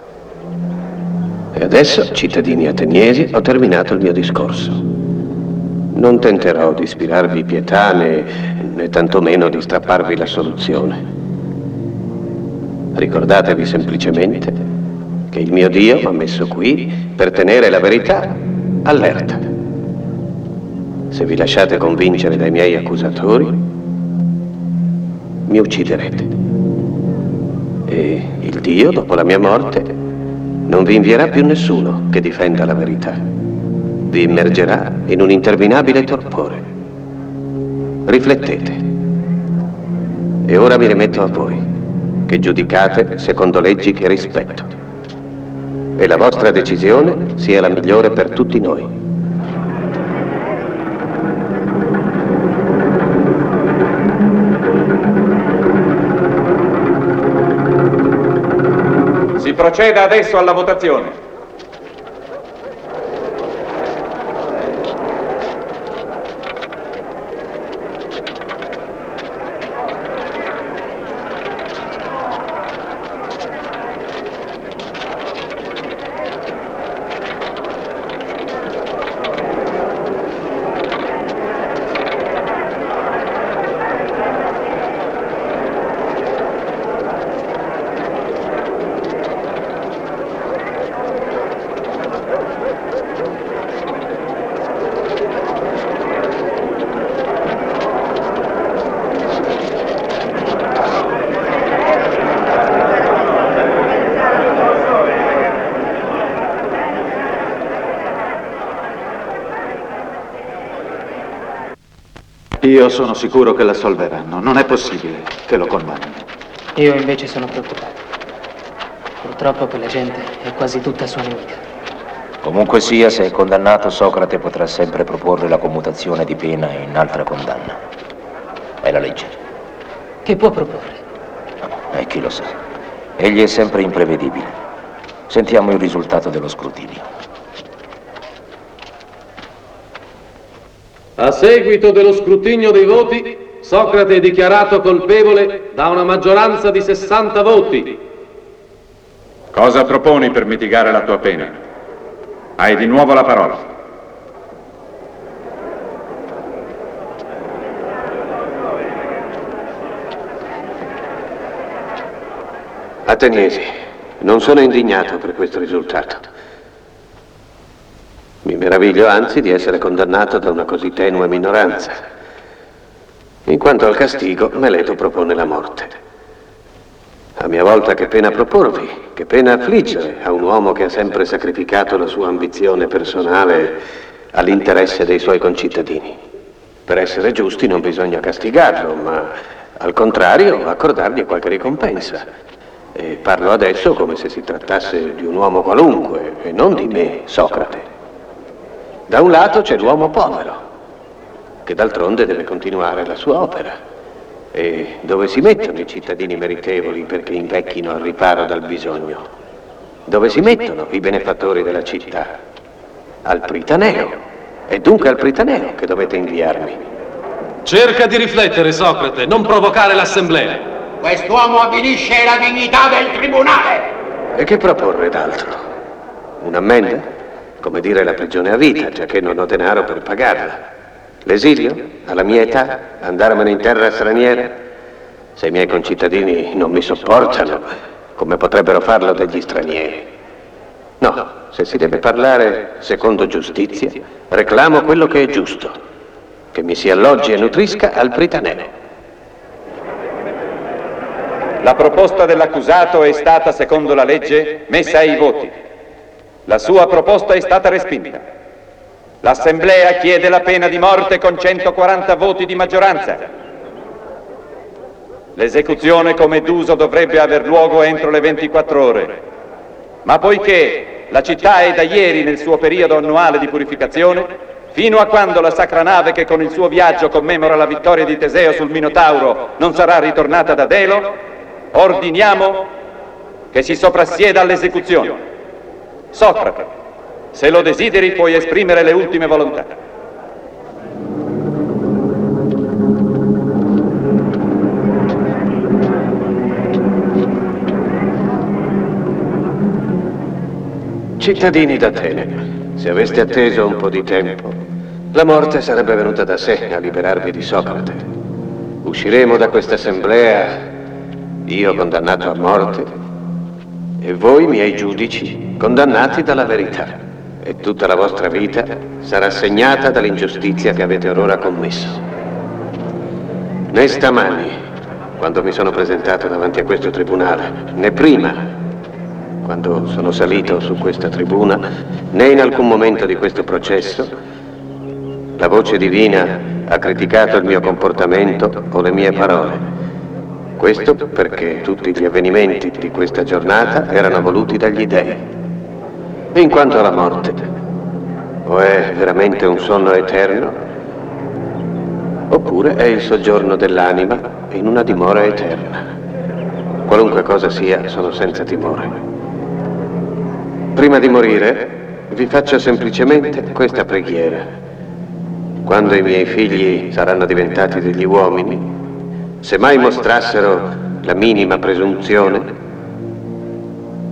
E adesso, cittadini ateniesi, ho terminato il mio discorso. Non tenterò di ispirarvi pietà né tantomeno di strapparvi la soluzione. Ricordatevi semplicemente che il mio Dio mi ha messo qui per tenere la verità allerta. Se vi lasciate convincere dai miei accusatori, mi ucciderete. E il Dio, dopo la mia morte, non vi invierà più nessuno che difenda la verità. Vi immergerà in un interminabile torpore. Riflettete. E ora mi rimetto a voi, che giudicate secondo leggi che rispetto. E la vostra decisione sia la migliore per tutti noi. Si proceda adesso alla votazione. Io sono sicuro che l'assolveranno. Non è possibile che lo condannino. Io invece sono preoccupato. Purtroppo quella gente è quasi tutta sua nemica. Comunque sia, se è condannato, Socrate potrà sempre proporre la commutazione di pena in altra condanna. È la legge. Che può proporre? E chi lo sa. Egli è sempre imprevedibile. Sentiamo il risultato dello scrutinio. A seguito dello scrutinio dei voti, Socrate è dichiarato colpevole da una maggioranza di 60 voti. Cosa proponi per mitigare la tua pena? Hai di nuovo la parola. Ateniesi, non sono indignato per questo risultato. Mi meraviglio anzi di essere condannato da una così tenue minoranza. In quanto al castigo, Meleto propone la morte. A mia volta che pena proporvi, che pena affliggere a un uomo che ha sempre sacrificato la sua ambizione personale all'interesse dei suoi concittadini. Per essere giusti non bisogna castigarlo, ma al contrario accordargli qualche ricompensa. E parlo adesso come se si trattasse di un uomo qualunque e non di me, Socrate. Da un lato c'è l'uomo povero, che d'altronde deve continuare la sua opera. E dove si mettono i cittadini meritevoli perché invecchino al riparo dal bisogno? Dove si mettono i benefattori della città? Al Pritaneo. È dunque al Pritaneo che dovete inviarmi. Cerca di riflettere, Socrate, non provocare l'assemblea. Quest'uomo avvilisce la dignità del tribunale! E che proporre d'altro? Un'ammenda? Come dire la prigione a vita, giacché non ho denaro per pagarla. L'esilio? Alla mia età? Andarmene in terra straniera? Se i miei concittadini non mi sopportano, come potrebbero farlo degli stranieri? No, se si deve parlare secondo giustizia, reclamo quello che è giusto, che mi si alloggi e nutrisca al Pritaneo. La proposta dell'accusato è stata, secondo la legge, messa ai voti. La sua proposta è stata respinta. L'Assemblea chiede la pena di morte con 140 voti di maggioranza. L'esecuzione, come d'uso, dovrebbe aver luogo entro le 24 ore. Ma poiché la città è da ieri nel suo periodo annuale di purificazione, fino a quando la sacra nave che con il suo viaggio commemora la vittoria di Teseo sul Minotauro non sarà ritornata da Delo, ordiniamo che si soprassieda all'esecuzione. Socrate, se lo desideri puoi esprimere le ultime volontà. Cittadini d'Atene, se aveste atteso un po' di tempo, la morte sarebbe venuta da sé a liberarvi di Socrate. Usciremo da questa assemblea, io condannato a morte, e voi, miei giudici, condannati dalla verità. E tutta la vostra vita sarà segnata dall'ingiustizia che avete orora commesso. Né stamani, quando mi sono presentato davanti a questo tribunale, né prima, quando sono salito su questa tribuna, né in alcun momento di questo processo, la voce divina ha criticato il mio comportamento o le mie parole. Questo perché tutti gli avvenimenti di questa giornata erano voluti dagli dèi. In quanto alla morte, o è veramente un sonno eterno, oppure è il soggiorno dell'anima in una dimora eterna. Qualunque cosa sia, sono senza timore. Prima di morire, vi faccio semplicemente questa preghiera. Quando i miei figli saranno diventati degli uomini, se mai mostrassero la minima presunzione,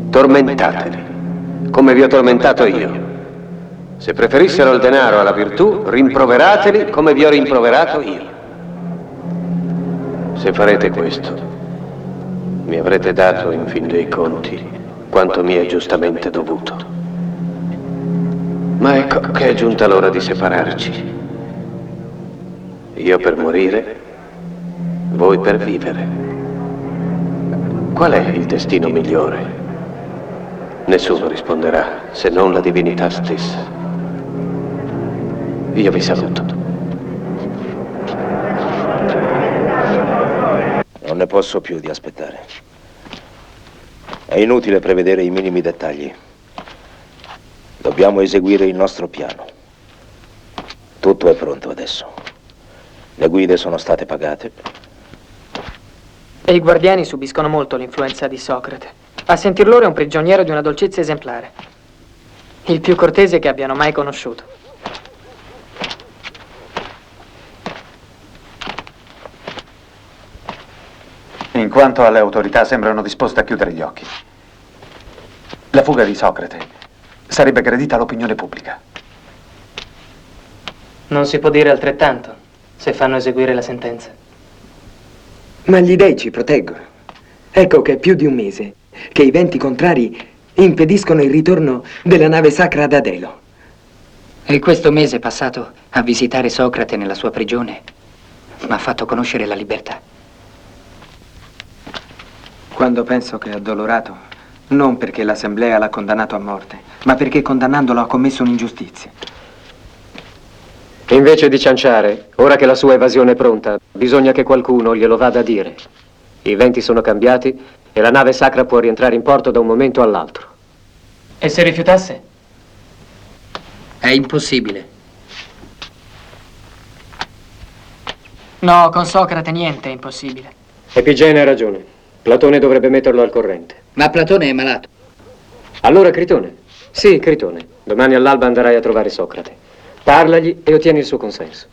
tormentateli, come vi ho tormentato io. Se preferissero il denaro alla virtù, rimproverateli come vi ho rimproverato io. Se farete questo, mi avrete dato, in fin dei conti, quanto mi è giustamente dovuto. Ma ecco che è giunta l'ora di separarci. Io per morire, voi per vivere. Qual è il destino migliore? Nessuno risponderà, se non la divinità stessa. Io vi saluto. Non ne posso più di aspettare. È inutile prevedere i minimi dettagli. Dobbiamo eseguire il nostro piano. Tutto è pronto adesso. Le guide sono state pagate. E i guardiani subiscono molto l'influenza di Socrate. A sentir loro è un prigioniero di una dolcezza esemplare. Il più cortese che abbiano mai conosciuto. In quanto alle autorità, sembrano disposte a chiudere gli occhi. La fuga di Socrate sarebbe gradita all'opinione pubblica. Non si può dire altrettanto se fanno eseguire la sentenza. Ma gli dei ci proteggono. Ecco che è più di un mese che i venti contrari impediscono il ritorno della nave sacra ad Adelo. E questo mese passato a visitare Socrate nella sua prigione mi ha fatto conoscere la libertà. Quando penso che è addolorato, non perché l'assemblea l'ha condannato a morte, ma perché condannandolo ha commesso un'ingiustizia. Invece di cianciare, ora che la sua evasione è pronta, bisogna che qualcuno glielo vada a dire. I venti sono cambiati e la nave sacra può rientrare in porto da un momento all'altro. E se rifiutasse? È impossibile. No, con Socrate niente è impossibile. Epigene ha ragione. Platone dovrebbe metterlo al corrente. Ma Platone è malato. Allora Critone? Sì, Critone. Domani all'alba andrai a trovare Socrate. Parlagli e ottieni il suo consenso.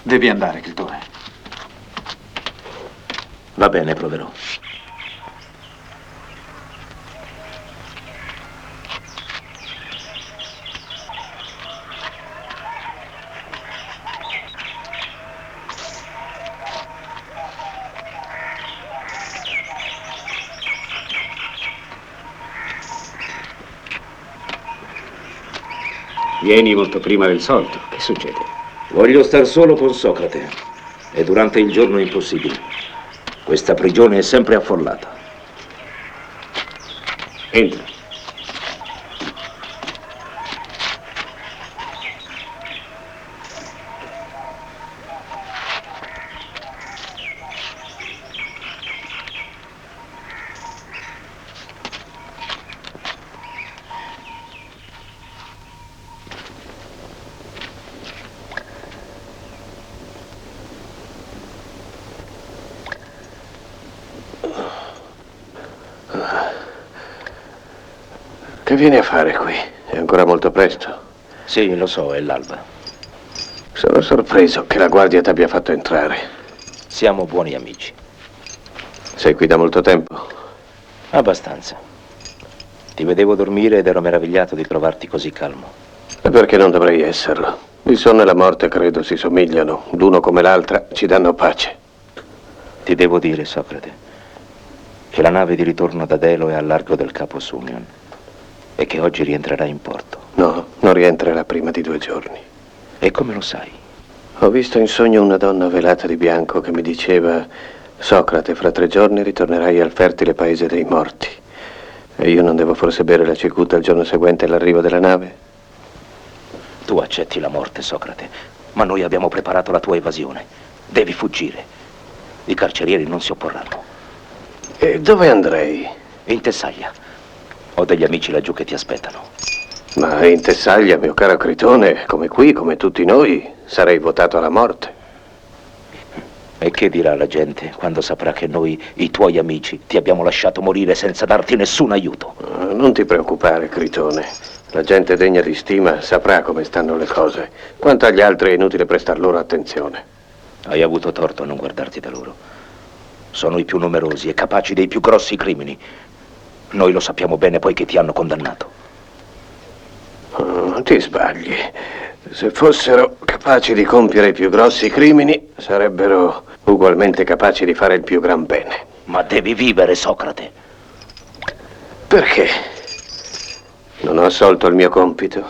Devi andare, Critone. Va bene, proverò. Vieni molto prima del solito. Che succede? Voglio star solo con Socrate. E durante il giorno è impossibile. Questa prigione è sempre affollata. Entra. Che vieni a fare qui? È ancora molto presto. Sì, lo so, è l'alba. Sono sorpreso che la guardia ti abbia fatto entrare. Siamo buoni amici. Sei qui da molto tempo? Abbastanza. Ti vedevo dormire ed ero meravigliato di trovarti così calmo. E perché non dovrei esserlo? Il sonno e la morte credo si somigliano. L'uno come l'altra ci danno pace. Ti devo dire, Socrate, che la nave di ritorno da Delo è al largo del Capo Sumion e che oggi rientrerà in porto. No, non rientrerà prima di 2 giorni. E come lo sai? Ho visto in sogno una donna velata di bianco che mi diceva: Socrate, fra 3 giorni ritornerai al fertile paese dei morti. E io non devo forse bere la cicuta il giorno seguente all'arrivo della nave? Tu accetti la morte, Socrate, ma noi abbiamo preparato la tua evasione. Devi fuggire. I carcerieri non si opporranno. E dove andrei? In Tessaglia. Ho degli amici laggiù che ti aspettano. Ma in Tessaglia, mio caro Critone, come qui, come tutti noi, sarei votato alla morte. E che dirà la gente quando saprà che noi, i tuoi amici, ti abbiamo lasciato morire senza darti nessun aiuto? Non ti preoccupare, Critone. La gente degna di stima saprà come stanno le cose. Quanto agli altri è inutile prestar loro attenzione. Hai avuto torto a non guardarti da loro. Sono i più numerosi e capaci dei più grossi crimini. Noi lo sappiamo bene poiché ti hanno condannato. Ti sbagli. Se fossero capaci di compiere i più grossi crimini, sarebbero ugualmente capaci di fare il più gran bene. Ma devi vivere, Socrate. Perché? Non ho assolto il mio compito.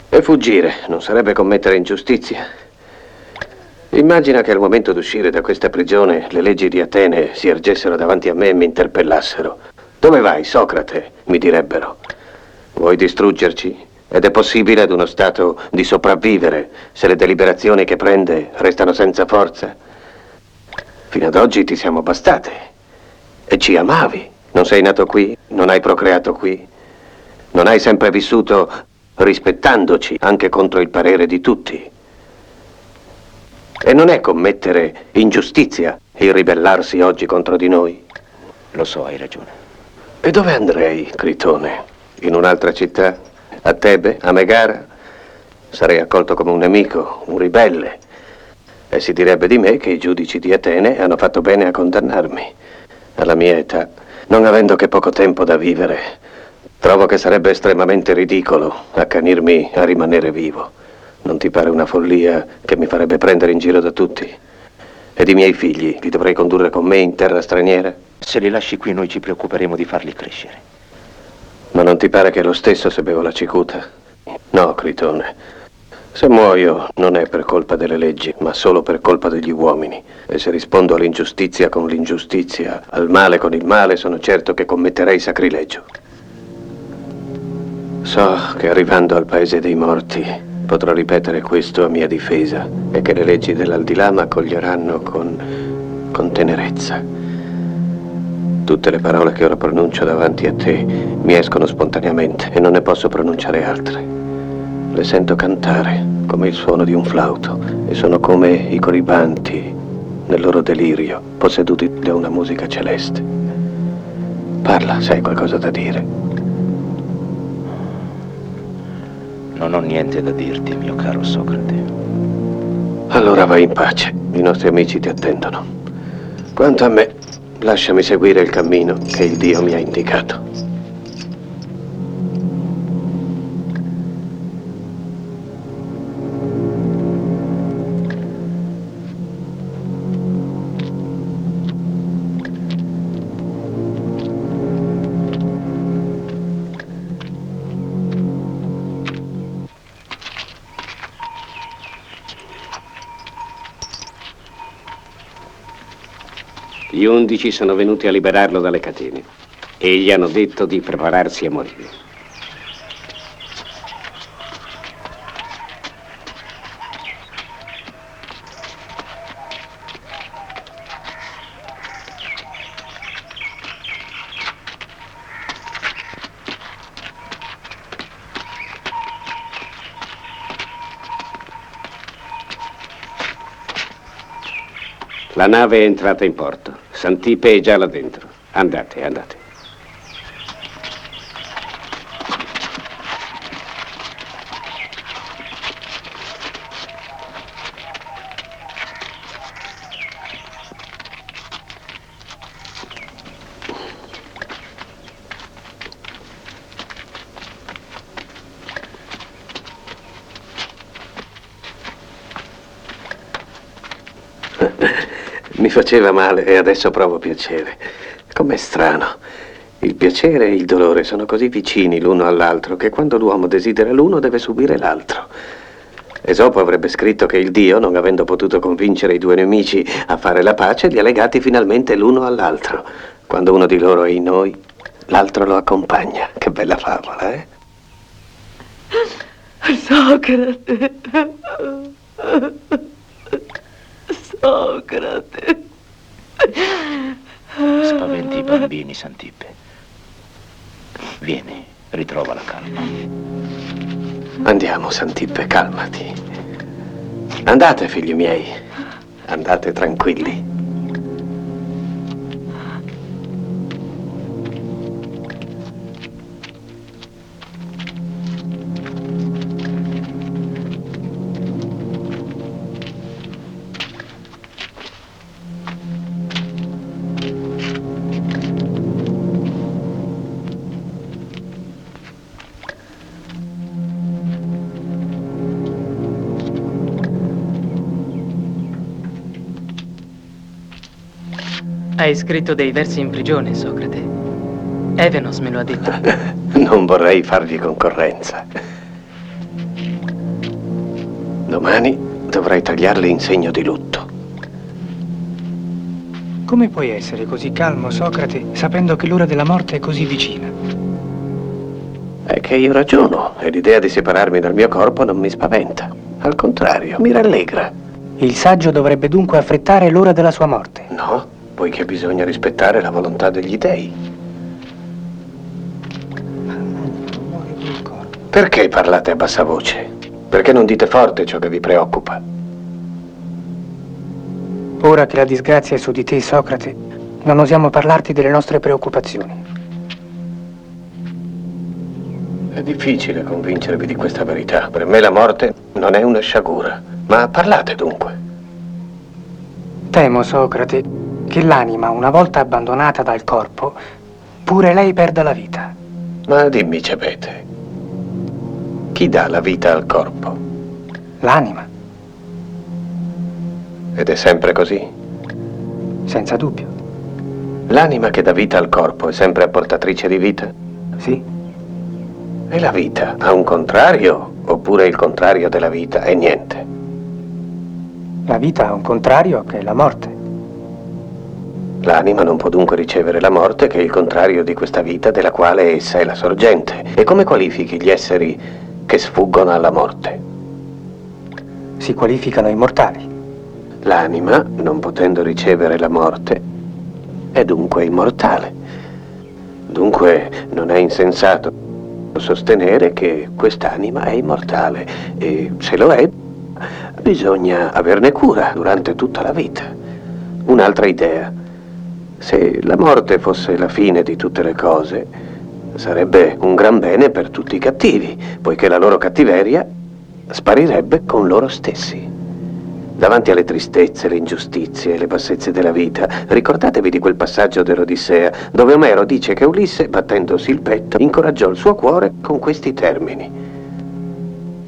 E fuggire non sarebbe commettere ingiustizia? Immagina che al momento d'uscire da questa prigione le leggi di Atene si ergessero davanti a me e mi interpellassero. Dove vai, Socrate? Mi direbbero. Vuoi distruggerci? Ed è possibile ad uno Stato di sopravvivere se le deliberazioni che prende restano senza forza? Fino ad oggi ti siamo bastate e ci amavi. Non sei nato qui, non hai procreato qui, non hai sempre vissuto rispettandoci anche contro il parere di tutti. E non è commettere ingiustizia il ribellarsi oggi contro di noi? Lo so, hai ragione. E dove andrei, Critone? In un'altra città? A Tebe? A Megara? Sarei accolto come un nemico, un ribelle. E si direbbe di me che i giudici di Atene hanno fatto bene a condannarmi. Alla mia età, non avendo che poco tempo da vivere, trovo che sarebbe estremamente ridicolo accanirmi a rimanere vivo. Non ti pare una follia che mi farebbe prendere in giro da tutti? Ed i miei figli li dovrei condurre con me in terra straniera? Se li lasci qui noi ci preoccuperemo di farli crescere. Ma non ti pare che è lo stesso se bevo la cicuta? No, Critone. Se muoio non è per colpa delle leggi, ma solo per colpa degli uomini. E se rispondo all'ingiustizia con l'ingiustizia, al male con il male, sono certo che commetterei sacrilegio. So che arrivando al paese dei morti potrò ripetere questo a mia difesa e che le leggi dell'aldilà m'accoglieranno con tenerezza. Tutte le parole che ora pronuncio davanti a te mi escono spontaneamente e non ne posso pronunciare altre. Le sento cantare come il suono di un flauto e sono come i coribanti nel loro delirio, posseduti da una musica celeste. Parla, se hai qualcosa da dire. Non ho niente da dirti, mio caro Socrate. Allora vai in pace, i nostri amici ti attendono. Quanto a me, lasciami seguire il cammino che il Dio mi ha indicato. Gli 11 sono venuti a liberarlo dalle catene e gli hanno detto di prepararsi a morire. La nave è entrata in porto. Santippe è già là dentro. Andate, andate. Mi faceva male e adesso provo piacere. Com'è strano. Il piacere e il dolore sono così vicini l'uno all'altro che quando l'uomo desidera l'uno deve subire l'altro. Esopo avrebbe scritto che il Dio, non avendo potuto convincere i due nemici a fare la pace, li ha legati finalmente l'uno all'altro. Quando uno di loro è in noi, l'altro lo accompagna. Che bella favola, eh? Socrate. Socrate. Spaventi i bambini, Santippe. Vieni, ritrova la calma. Andiamo, Santippe, calmati. Andate, figli miei. Andate tranquilli. Hai scritto dei versi in prigione, Socrate. Evenos me lo ha detto. Non vorrei fargli concorrenza. Domani dovrai tagliarli in segno di lutto. Come puoi essere così calmo, Socrate, sapendo che l'ora della morte è così vicina? È che io ragiono e l'idea di separarmi dal mio corpo non mi spaventa. Al contrario, mi rallegra. Il saggio dovrebbe dunque affrettare l'ora della sua morte. No, poiché bisogna rispettare la volontà degli dei. Perché parlate a bassa voce? Perché non dite forte ciò che vi preoccupa? Ora che la disgrazia è su di te, Socrate, non osiamo parlarti delle nostre preoccupazioni. È difficile convincervi di questa verità. Per me la morte non è una sciagura. Ma parlate dunque. Temo, Socrate, che l'anima, una volta abbandonata dal corpo, pure lei perda la vita. Ma dimmi, Ciapete, chi dà la vita al corpo? L'anima. Ed è sempre così? Senza dubbio. L'anima che dà vita al corpo è sempre apportatrice di vita? Sì. E la vita ha un contrario, oppure il contrario della vita è niente? La vita ha un contrario che è la morte. L'anima non può dunque ricevere la morte, che è il contrario di questa vita della quale essa è la sorgente. E come qualifichi gli esseri che sfuggono alla morte? Si qualificano immortali. L'anima, non potendo ricevere la morte, è dunque immortale. Dunque non è insensato sostenere che quest'anima è immortale e se lo è, bisogna averne cura durante tutta la vita. Un'altra idea. Se la morte fosse la fine di tutte le cose, sarebbe un gran bene per tutti i cattivi, poiché la loro cattiveria sparirebbe con loro stessi. Davanti alle tristezze, le ingiustizie e le bassezze della vita, ricordatevi di quel passaggio dell'Odissea, dove Omero dice che Ulisse, battendosi il petto, incoraggiò il suo cuore con questi termini.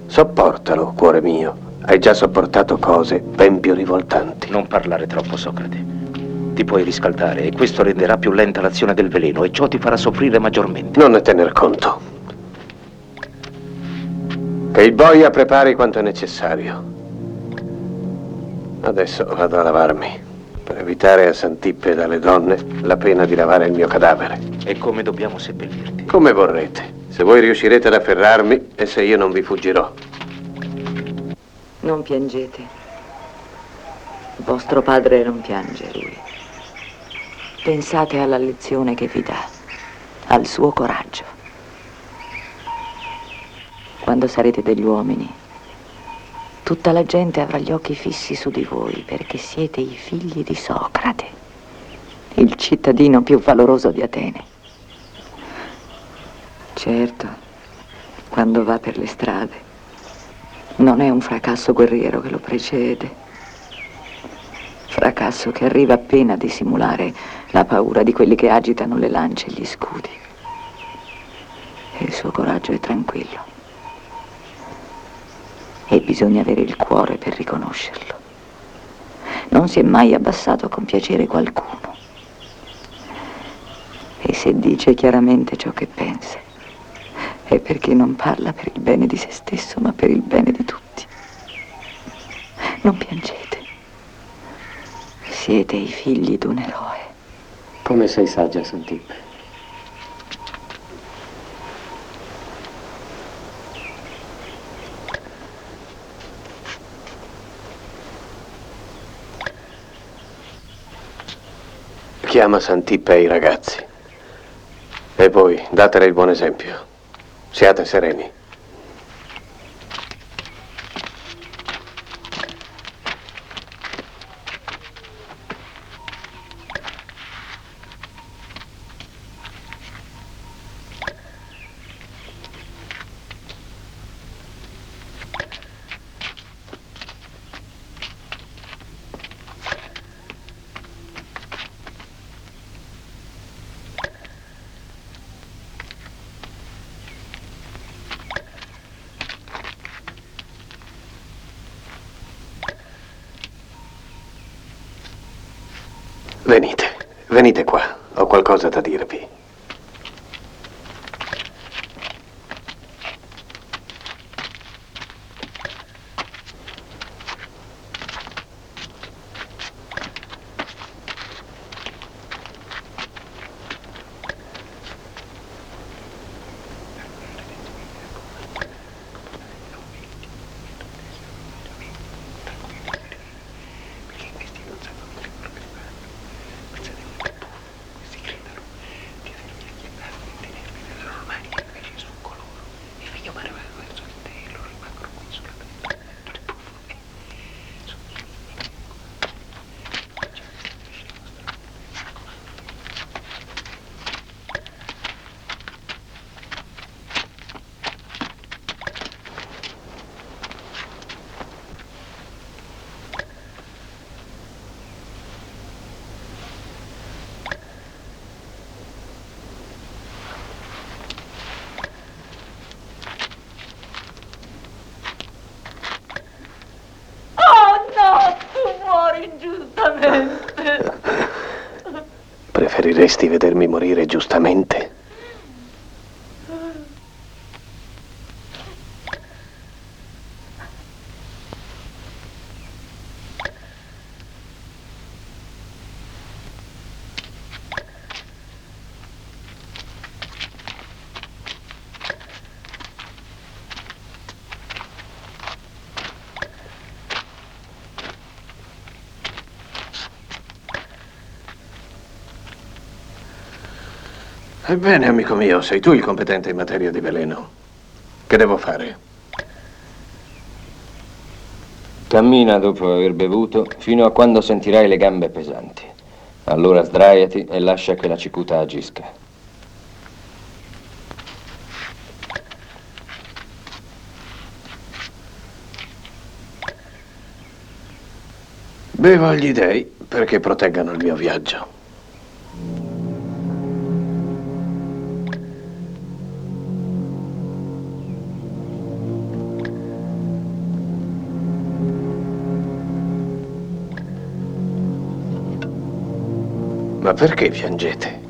Sopportalo, cuore mio, hai già sopportato cose ben più rivoltanti. Non parlare troppo, Socrate. Ti puoi riscaldare e questo renderà più lenta l'azione del veleno e ciò ti farà soffrire maggiormente. Non ne tener conto. Che il boia prepari quanto è necessario. Adesso vado a lavarmi, per evitare a Santippe dalle donne la pena di lavare il mio cadavere. E come dobbiamo seppellirti? Come vorrete, se voi riuscirete ad afferrarmi e se io non vi fuggirò. Non piangete. Vostro padre non piange, lui. Pensate alla lezione che vi dà, al suo coraggio. Quando sarete degli uomini, tutta la gente avrà gli occhi fissi su di voi perché siete i figli di Socrate, il cittadino più valoroso di Atene. Certo, quando va per le strade, non è un fracasso guerriero che lo precede. Fracasso che arriva appena a dissimulare la paura di quelli che agitano le lance e gli scudi. E il suo coraggio è tranquillo. E bisogna avere il cuore per riconoscerlo. Non si è mai abbassato a compiacere qualcuno. E se dice chiaramente ciò che pensa, è perché non parla per il bene di se stesso, ma per il bene di tutti. Non piangete. Siete i figli d'un eroe. Come sei saggia, Santippe. Chiama Santippe ai ragazzi. E voi, datele il buon esempio. Siate sereni. Venite qua, ho qualcosa da dirvi. Preferiresti vedermi morire giustamente? Ebbene, amico mio, sei tu il competente in materia di veleno. Che devo fare? Cammina dopo aver bevuto fino a quando sentirai le gambe pesanti. Allora sdraiati e lascia che la cicuta agisca. Bevo agli dei perché proteggano il mio viaggio. Ma perché piangete?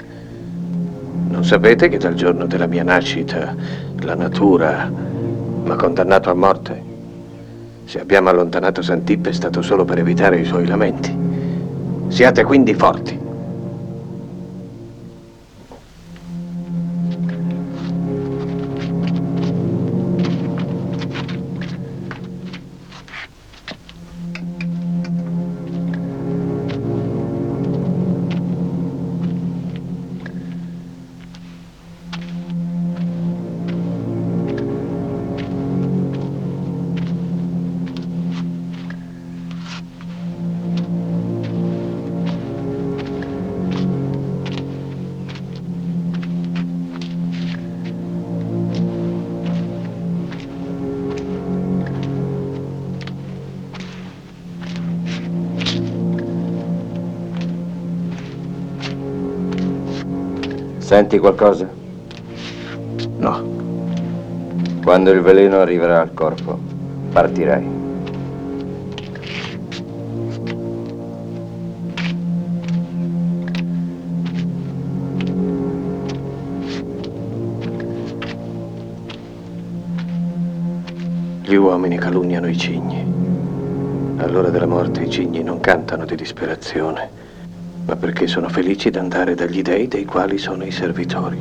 Non sapete che dal giorno della mia nascita la natura m'ha condannato a morte? Se abbiamo allontanato Santip è stato solo per evitare i suoi lamenti. Siate quindi forti. Senti qualcosa? No. Quando il veleno arriverà al corpo, partirai. Gli uomini calunniano i cigni. All'ora della morte i cigni non cantano di disperazione, ma perché sono felici d'andare dagli dei dei quali sono i servitori.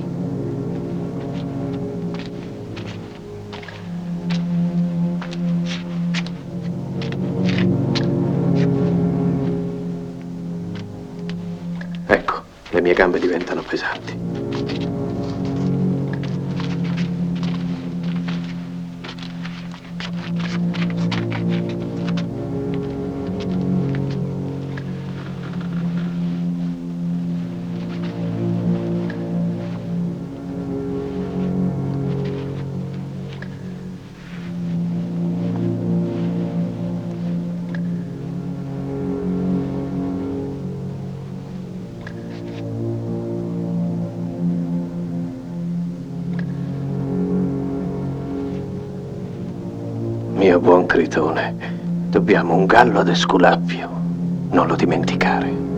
Ecco, le mie gambe diventano pesanti. Mio buon Critone, dobbiamo un gallo ad Esculappio, non lo dimenticare.